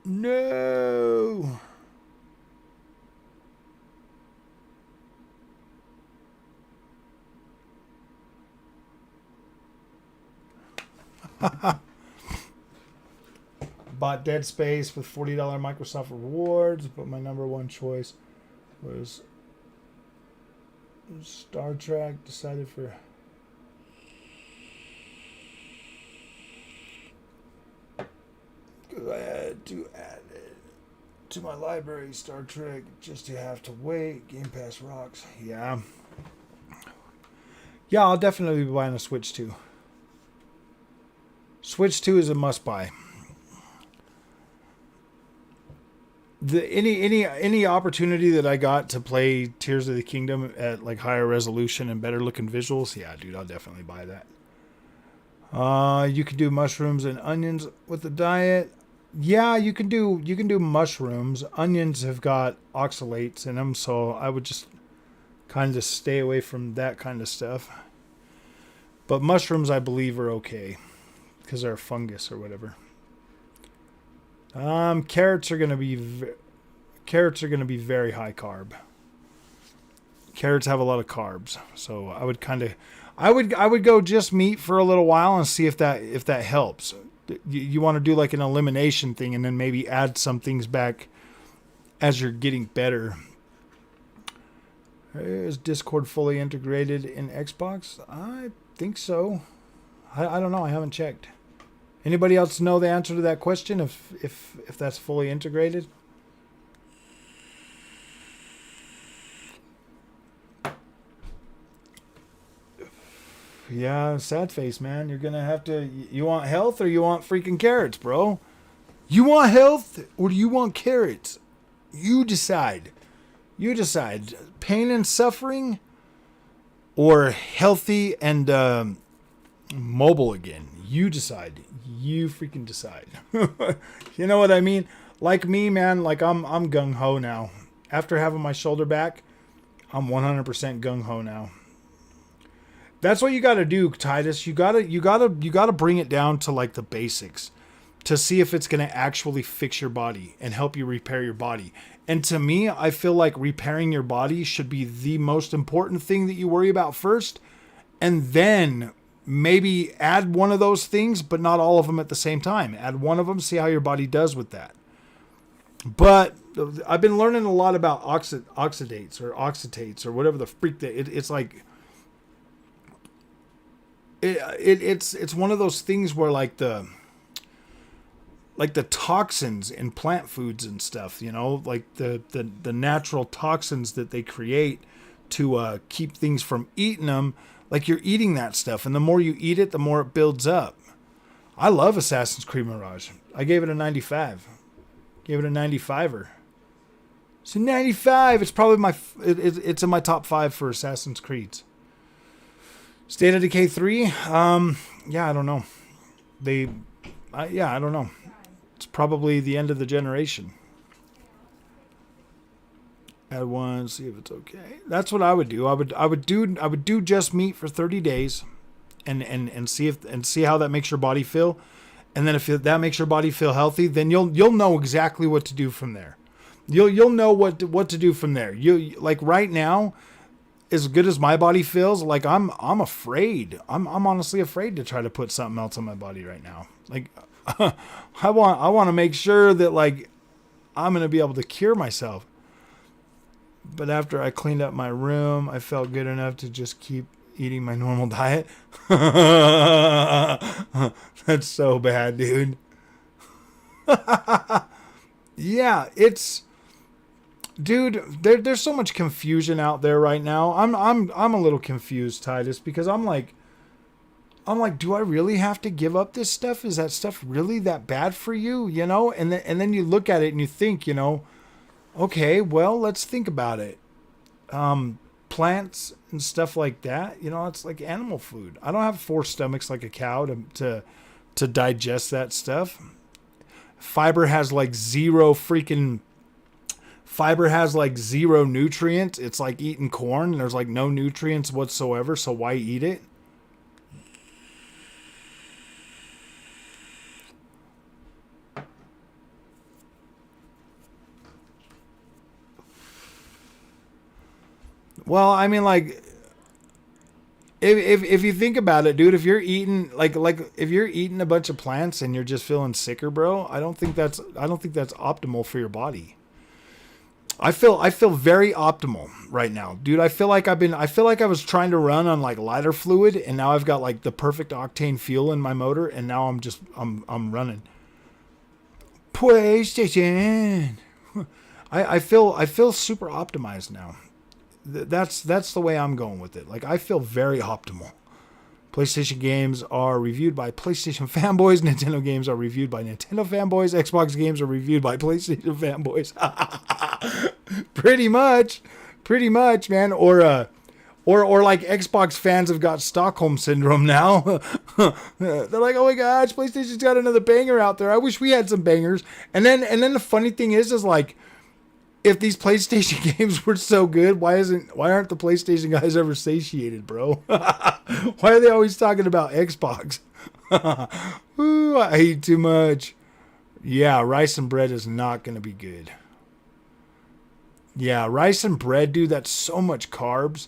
No. Bought Dead Space with $40 Microsoft rewards, but my number one choice was Star Trek. Decided for because I had to add it to my library, Star Trek, just to have to wait. Game Pass rocks. Yeah. Yeah, I'll definitely be buying a Switch 2. Switch 2 is a must buy. Any opportunity that I got to play Tears of the Kingdom at like higher resolution and better looking visuals, yeah, dude, I'll definitely buy that. You can do mushrooms and onions with the diet. Yeah, you can do mushrooms. Onions have got oxalates in them, so I would just kind of stay away from that kind of stuff. But mushrooms, I believe, are okay because they're fungus or whatever. Carrots are gonna be very high carb. Carrots have a lot of carbs, so I would go just meat for a little while and see if that helps. You want to do like an elimination thing and then maybe add some things back as you're getting better. Is Discord fully integrated in Xbox? I think so. I don't know. I haven't checked. Anybody else know the answer to that question? If that's fully integrated? Yeah, sad face, man. You're gonna have to. You want health or you want freaking carrots, bro? You want health or do you want carrots? You decide. You decide. Pain and suffering, or healthy and mobile again. You decide. You freaking decide. You know what I mean? Like me, man. Like I'm gung ho now. After having my shoulder back, I'm 100% gung ho now. That's what you got to do, Titus. You gotta bring it down to like the basics to see if it's going to actually fix your body and help you repair your body. And to me, I feel like repairing your body should be the most important thing that you worry about first. And then maybe add one of those things, but not all of them at the same time. Add one of them, see how your body does with that. But I've been learning a lot about oxidates or oxytates or whatever the freak that it's like. It's one of those things where like the toxins in plant foods and stuff, you know, like the natural toxins that they create to keep things from eating them. Like you're eating that stuff, and the more you eat it, the more it builds up. I love Assassin's Creed Mirage. I gave it a 95. Gave it a 95er. It's a 95. It's probably it's in my top 5 for Assassin's Creeds. State of Decay 3. Yeah, I don't know. I don't know. It's probably the end of the generation. Add one, see if it's okay. That's what I would do. I would do just meat for 30 days, and see how that makes your body feel, and then if that makes your body feel healthy, then you'll know exactly what to do from there. You'll know what to do from there. You like right now, as good as my body feels, like I'm afraid. I'm honestly afraid to try to put something else on my body right now. Like I want to make sure that like I'm gonna be able to cure myself. But after I cleaned up my room, I felt good enough to just keep eating my normal diet. That's so bad, dude. Yeah, it's, dude. There's so much confusion out there right now. I'm a little confused, Titus, because I'm like, do I really have to give up this stuff? Is that stuff really that bad for you? You know, and then you look at it and you think, you know. Okay, well, let's think about it. Plants and stuff like that, you know, it's like animal food. I don't have 4 stomachs like a cow to digest that stuff. Fiber has like zero nutrients. It's like eating corn. There's like no nutrients whatsoever, so why eat it? Well, I mean, like, If you think about it, dude, if you're eating like if you're eating a bunch of plants and you're just feeling sicker, bro, I don't think that's optimal for your body. I feel very optimal right now, dude. I feel like I was trying to run on like lighter fluid, and now I've got like the perfect octane fuel in my motor, and now I'm running. PlayStation. I feel super optimized now. That's the way I'm going with it. Like I feel very optimal. PlayStation games are reviewed by PlayStation fanboys. Nintendo games are reviewed by Nintendo fanboys. Xbox games are reviewed by PlayStation fanboys. Pretty much, man. Or like Xbox fans have got Stockholm syndrome now. They're like, oh my gosh, PlayStation's got another banger out there. I wish we had some bangers. And then the funny thing is like, if these PlayStation games were so good, why aren't the PlayStation guys ever satiated, bro? Why are they always talking about Xbox? Ooh, I eat too much. Yeah, rice and bread is not going to be good. Yeah, rice and bread, dude, that's so much carbs.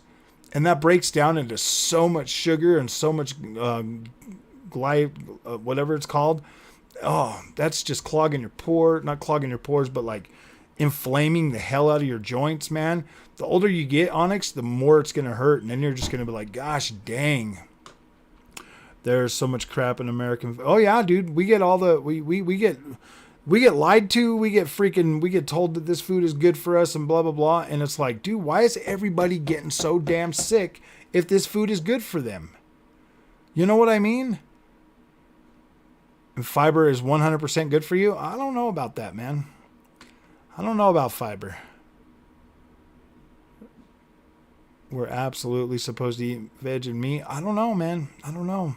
And that breaks down into so much sugar and so much whatever it's called. Oh, that's just clogging your pores. Not clogging your pores, but like inflaming the hell out of your joints, man. The older you get, Onyx, the more it's going to hurt. And then you're just going to be like, gosh, dang. There's so much crap in American. Oh, yeah, dude. We get all the... We get lied to. We get told that this food is good for us and blah, blah, blah. And it's like, dude, why is everybody getting so damn sick if this food is good for them? You know what I mean? And fiber is 100% good for you? I don't know about that, man. I don't know about fiber. We're absolutely supposed to eat veg and meat. I don't know, man. I don't know.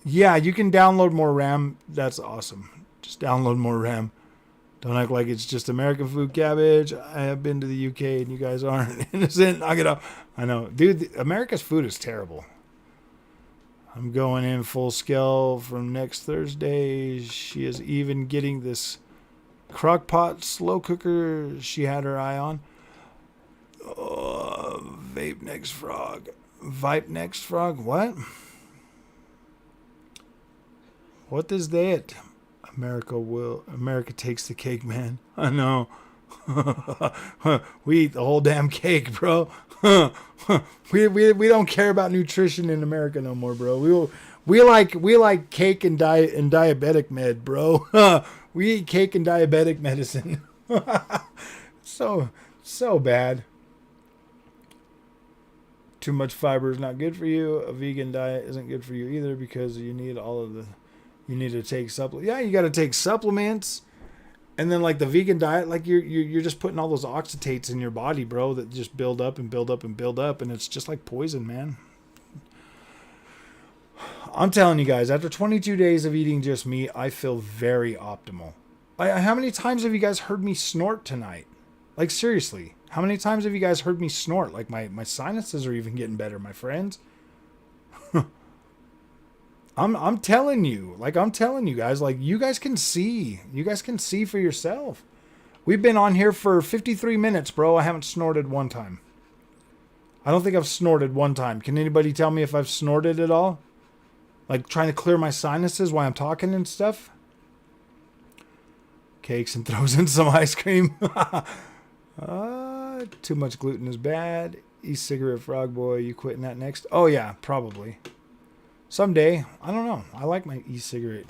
Yeah, you can download more RAM. That's awesome. Just download more RAM. Don't act like it's just American food cabbage. I have been to the UK and you guys aren't innocent. Knock it up. I know. Dude, America's food is terrible. I'm going in full scale from next Thursday. She is even getting this crock pot slow cooker she had her eye on. Vape next frog. Vipe next frog. What? What is that? America takes the cake, man. I know. We eat the whole damn cake, bro. we don't care about nutrition in America no more, bro. We like cake and diabetic med, bro. We eat cake and diabetic medicine. So bad. Too much fiber is not good for you. A vegan diet isn't good for you either because you need to take supplements. Yeah, you got to take supplements. And then like the vegan diet, like you're just putting all those oxytates in your body, bro, that just build up and build up and build up, and it's just like poison, man. I'm telling you guys, after 22 days of eating just meat, I feel very optimal. How many times have you guys heard me snort tonight? Like seriously, how many times have you guys heard me snort? Like my sinuses are even getting better, my friends. I'm telling you guys, like you guys can see for yourself. We've been on here for 53 minutes, bro. I haven't snorted one time. I don't think I've snorted one time. Can anybody tell me if I've snorted at all? Like trying to clear my sinuses while I'm talking and stuff. Cakes and throws in some ice cream. Too much gluten is bad. E-cigarette frog boy, you quitting that next? Oh yeah, probably. Someday. I don't know. I like my e-cigarette.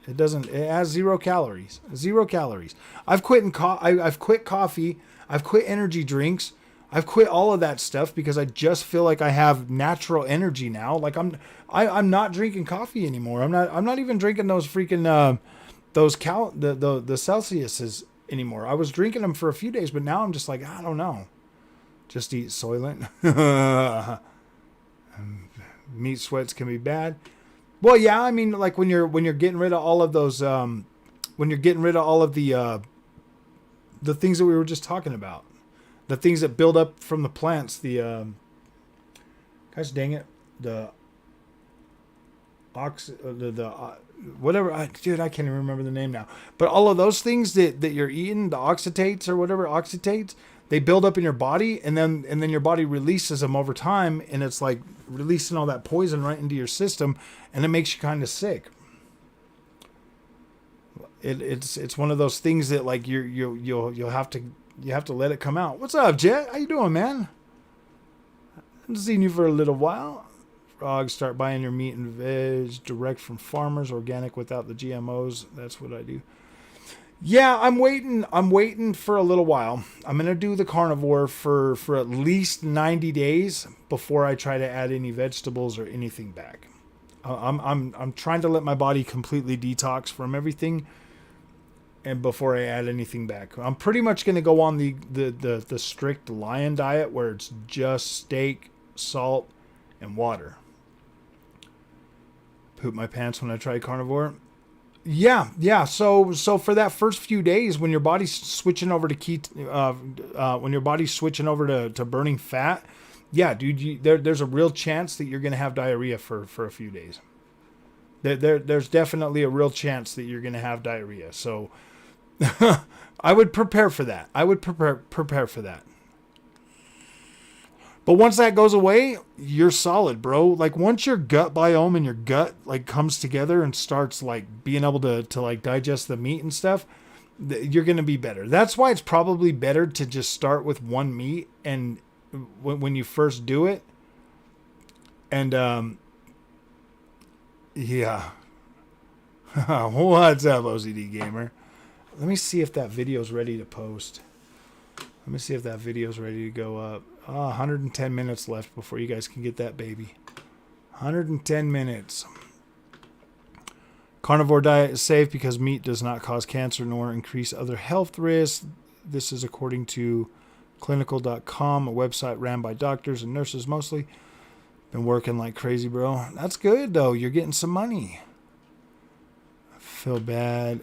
It has 0 calories. 0 calories. I've quit coffee. I've quit energy drinks. I've quit all of that stuff because I just feel like I have natural energy now. Like I'm not drinking coffee anymore. I'm not even drinking those freaking the Celsiuses anymore. I was drinking them for a few days, but now I'm just like, I don't know. Just eat Soylent. Meat sweats can be bad. Well, yeah, I mean, like when you're getting rid of all of those, when you're getting rid of all of the things that we were just talking about, the things that build up from the plants, gosh dang it, whatever, dude, I can't even remember the name now. But all of those things that you're eating, the oxytates or whatever, oxytates, they build up in your body, and then your body releases them over time, and it's like releasing all that poison right into your system, and it makes you kind of sick. It's one of those things that like you'll have to let it come out. What's up, Jet? How you doing, man? I've seen you for a little while. Frogs, start buying your meat and veg direct from farmers, organic without the GMOs. That's what I do. Yeah, I'm waiting for a little while. I'm gonna do the carnivore for at least 90 days before I try to add any vegetables or anything back. I'm trying to let my body completely detox from everything, and before I add anything back. I'm pretty much gonna go on the strict lion diet where it's just steak, salt, and water. Poop my pants when I try carnivore. Yeah. So for that first few days, when your body's switching over to when your body's switching over to burning fat, yeah, dude, there's a real chance that you're gonna have diarrhea for a few days. There's definitely a real chance that you're gonna have diarrhea. So I would prepare for that. I would prepare for that. But once that goes away, you're solid, bro. Like once your gut biome and your gut like comes together and starts like being able to like digest the meat and stuff, you're going to be better. That's why it's probably better to just start with one meat and when you first do it. And yeah. What's up, OCD gamer? Let me see if that video's ready to post. Let me see if that video's ready to go up. 110 minutes left before you guys can get that baby. 110 minutes. Carnivore diet is safe because meat does not cause cancer nor increase other health risks. This is according to clinical.com, a website ran by doctors and nurses mostly. Been working like crazy, bro. That's good, though. You're getting some money. I feel bad.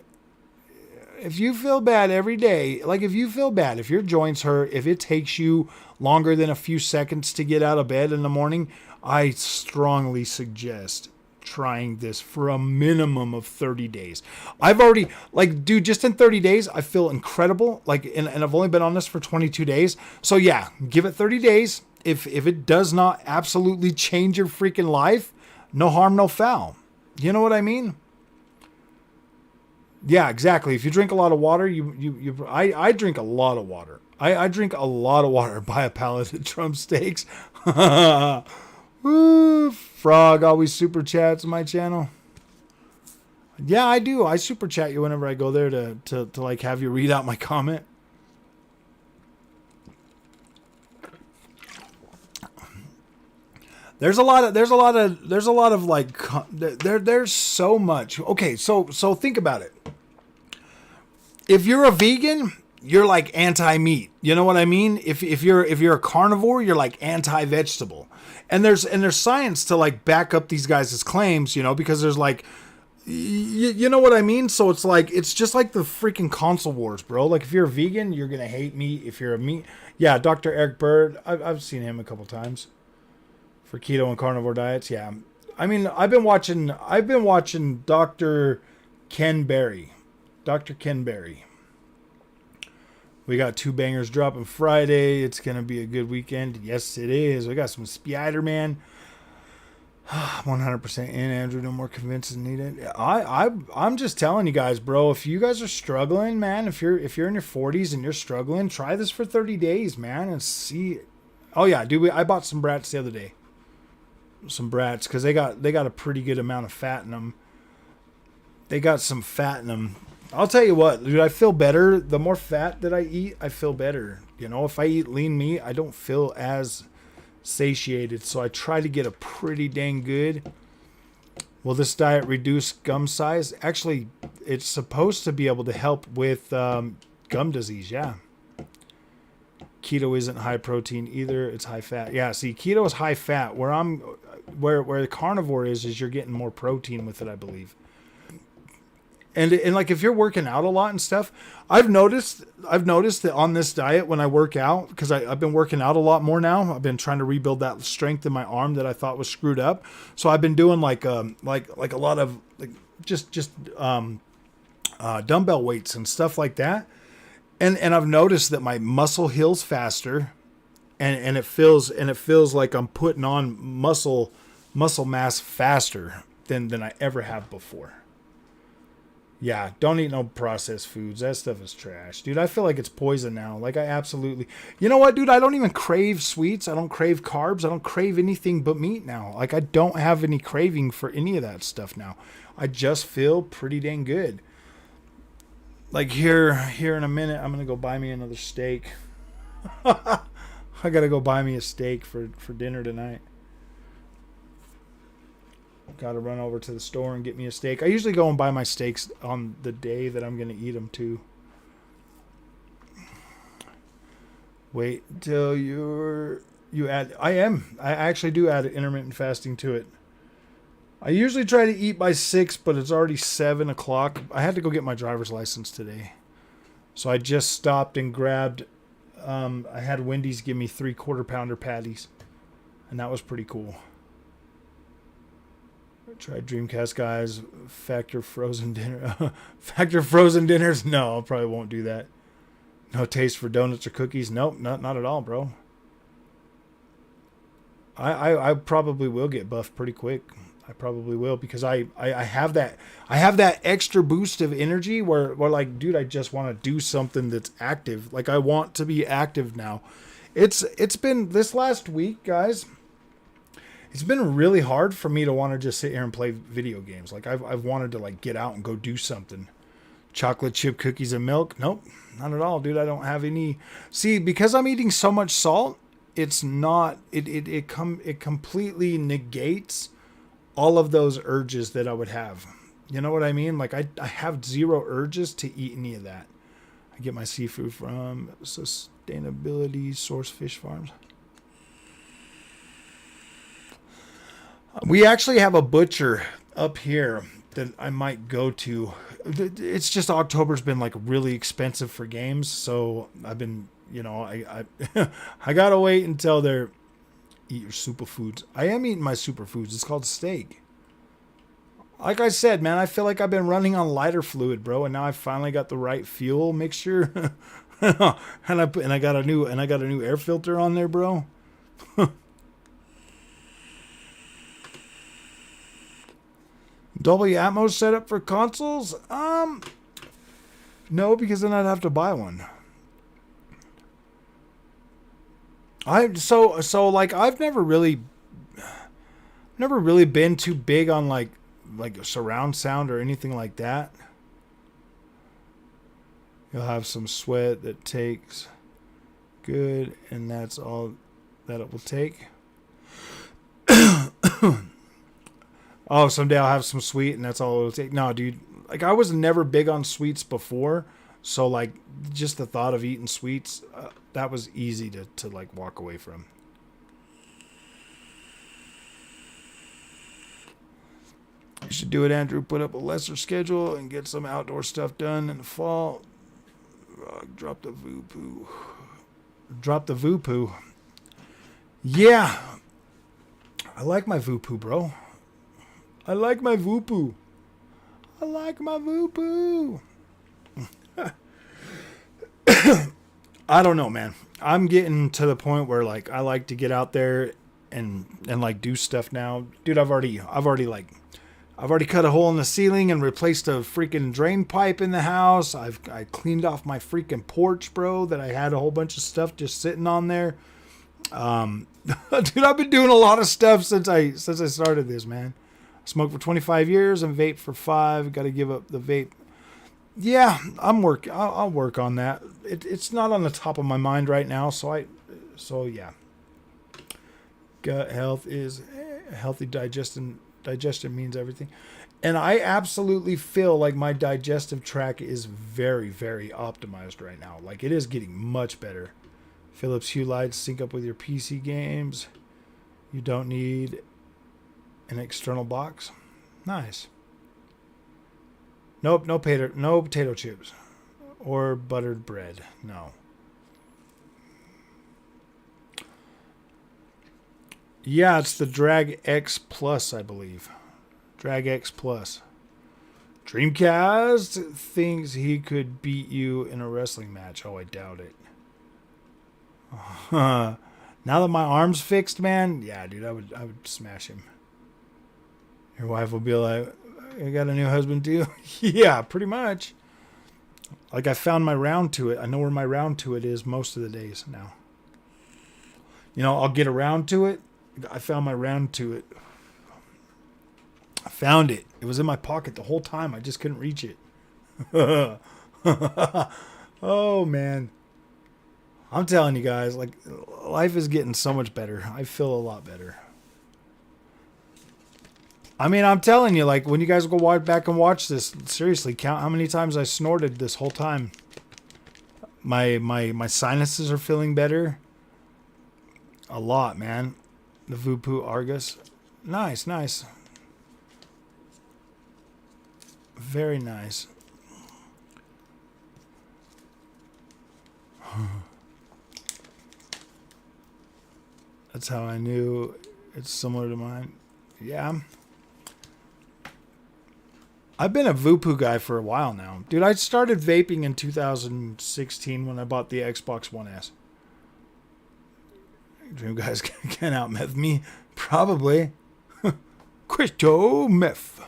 If you feel bad every day, like if you feel bad, if your joints hurt, if it takes you longer than a few seconds to get out of bed in the morning, I strongly suggest trying this for a minimum of 30 days. I've already, like, dude, just in 30 days, I feel incredible. Like, and I've only been on this for 22 days. So yeah, give it 30 days. If it does not absolutely change your freaking life, no harm, no foul. You know what I mean? Yeah, exactly. If you drink a lot of water, I drink a lot of water. I drink a lot of water. Buy a pallet of Trump steaks. Woo, Frog always super chats my channel. Yeah, I do. I super chat you whenever I go there to like have you read out my comment. There's a lot of like there's so much. Okay, so think about it. If you're a vegan, you're like anti-meat. You know what I mean? If you're a carnivore, you're like anti-vegetable. And there's science to like back up these guys' claims, you know, because there's like you know what I mean? So it's like it's just like the freaking console wars, bro. Like if you're a vegan, you're going to hate meat. If you're a meat, yeah, Dr. Eric Bird, I've seen him a couple times. For keto and carnivore diets, yeah. I mean, I've been watching Dr. Ken Berry. Dr. Ken Berry. We got 2 bangers dropping Friday. It's going to be a good weekend. Yes, it is. We got some Spider-Man. 100% in, Andrew. No more convincing needed. I'm just telling you guys, bro. If you guys are struggling, man, if you're in your 40s and you're struggling, try this for 30 days, man, and see. Oh yeah, dude. I bought some brats the other day. Some brats because they got a pretty good amount of fat in them. They got some fat in them. I'll tell you what, dude, I feel better. The more fat that I eat, I feel better. You know, if I eat lean meat, I don't feel as satiated. So I try to get a pretty dang good. Will this diet reduce gum size? Actually, it's supposed to be able to help with gum disease. Yeah. Keto isn't high protein either. It's high fat. Yeah, see, keto is high fat. Where the carnivore is you're getting more protein with it, I believe. And like if you're working out a lot and stuff, I've noticed that on this diet when I work out, because I've been working out a lot more now. I've been trying to rebuild that strength in my arm that I thought was screwed up. So I've been doing like a lot of like just dumbbell weights and stuff like that. And I've noticed that my muscle heals faster, and it feels like I'm putting on muscle mass faster than I ever have before. Yeah, don't eat no processed foods. That stuff is trash. Dude, I feel like it's poison now. Like, I absolutely... You know what, dude? I don't even crave sweets. I don't crave carbs. I don't crave anything but meat now. Like, I don't have any craving for any of that stuff now. I just feel pretty dang good. Like, here in a minute, I'm going to go buy me another steak. I got to go buy me a steak for dinner tonight. Got to run over to the store and get me a steak. I usually go and buy my steaks on the day that I'm going to eat them too. Wait till you add... I actually do add intermittent fasting to it. I usually try to eat by 6, but it's already 7 o'clock. I had to go get my driver's license today. So I just stopped and grabbed... I had Wendy's give me 3/4 pounder patties. And that was pretty cool. Try Dreamcast guys. Factor frozen dinner. Factor frozen dinners? No, I probably won't do that. No taste for donuts or cookies? Nope, not at all, bro. I probably will get buffed pretty quick. I probably will, because I have that extra boost of energy where like, dude, I just want to do something that's active. Like, I want to be active now. It's been this last week, guys. It's been really hard for me to want to just sit here and play video games. Like, I've wanted to, like, get out and go do something. Chocolate chip cookies and milk? Nope, not at all, dude. I don't have any. See, because I'm eating so much salt, it's not. It completely negates all of those urges that I would have. You know what I mean? Like, I have zero urges to eat any of that. I get my seafood from Sustainability Source Fish Farms. We actually have a butcher up here that I might go to. It's just October's been like really expensive for games, so I've been, I I gotta wait until they're... Eat your superfoods. I am eating my superfoods. It's called steak. Like I said, man, I feel like I've been running on lighter fluid, bro, and now I finally got the right fuel mixture. and I got a new air filter on there, bro. Dolby Atmos setup for consoles? No, because then I'd have to buy one. I've never really been too big on like surround sound or anything like that. You'll have some sweat that takes good, and that's all that it will take. Oh, someday I'll have some sweet, and that's all it'll take. No, dude. Like, I was never big on sweets before, so like just the thought of eating sweets, that was easy to like walk away from. You should do it, Andrew. Put up a lesser schedule and get some outdoor stuff done in the fall. Drop the voo-poo. Drop the voo-poo. Yeah. I like my voo-poo, bro. I like my voo-poo. I like my voo-poo. I don't know, man. I'm getting to the point where like I like to get out there and like do stuff now. Dude, I've already cut a hole in the ceiling and replaced a freaking drain pipe in the house. I cleaned off my freaking porch, bro, that I had a whole bunch of stuff just sitting on there. Dude, I've been doing a lot of stuff since I started this, man. I smoked for 25 years and vaped for 5. Got to give up the vape. Yeah, I'll work on that. It's not on the top of my mind right now, so yeah. Gut health is healthy digestion. Digestion means everything. And I absolutely feel like my digestive tract is very, very optimized right now. Like, it is getting much better. Philips Hue lights sync up with your PC games. You don't need an external box. Nice. Nope, no potato chips. Or buttered bread. No. Yeah, it's the Drag X Plus, I believe. Drag X Plus. Dreamcast thinks he could beat you in a wrestling match. Oh, I doubt it. Now that my arm's fixed, man, yeah, dude, I would smash him. Your wife will be like, "I got a new husband too." Yeah, pretty much. Like, I found my round to it. I know where my round to it is most of the days now. You know, I'll get around to it. I found my round to it. I found it. It was in my pocket the whole time. I just couldn't reach it. Oh, man. I'm telling you guys, like, life is getting so much better. I feel a lot better. I mean, I'm telling you, like, when you guys go back and watch this, seriously, count how many times I snorted this whole time. My sinuses are feeling better. A lot, man. The Voopoo Argus. Nice, nice. Very nice. That's how I knew it's similar to mine. Yeah. I've been a Voopoo guy for a while now. Dude, I started vaping in 2016 when I bought the Xbox One S. You guys can out-meth me. Probably. Crystal meth.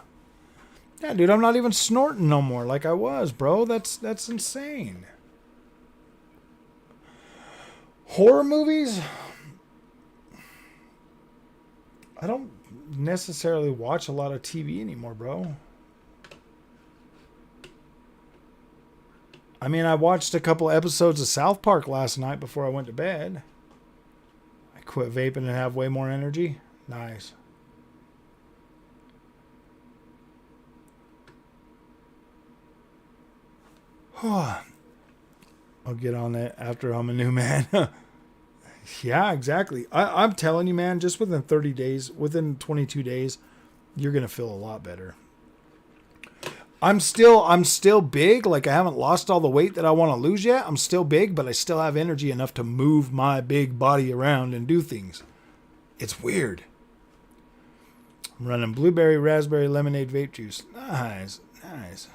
Yeah, dude, I'm not even snorting no more like I was, bro. That's insane. Horror movies? I don't necessarily watch a lot of TV anymore, bro. I mean, I watched a couple episodes of South Park last night before I went to bed. I quit vaping and have way more energy. Nice. I'll get on that after I'm a new man. Yeah, exactly. I'm telling you, man, just within 30 days, within 22 days, you're going to feel a lot better. I'm still big. Like, I haven't lost all the weight that I want to lose yet. I'm still big, but I still have energy enough to move my big body around and do things. It's weird. I'm running blueberry, raspberry, lemonade vape juice. Nice, nice.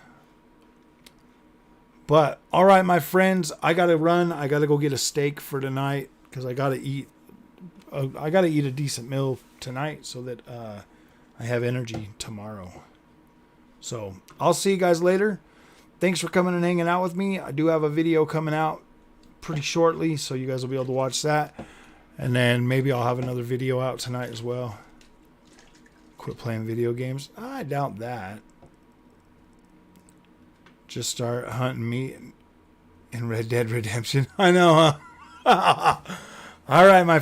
But, all right, my friends, I got to run. I got to go get a steak for tonight because I got to eat. I got to eat a decent meal tonight so that I have energy tomorrow. So, I'll see you guys later. Thanks for coming and hanging out with me. I do have a video coming out pretty shortly, so you guys will be able to watch that. And then maybe I'll have another video out tonight as well. Quit playing video games. I doubt that. Just start hunting me in Red Dead Redemption. I know, huh? All right, my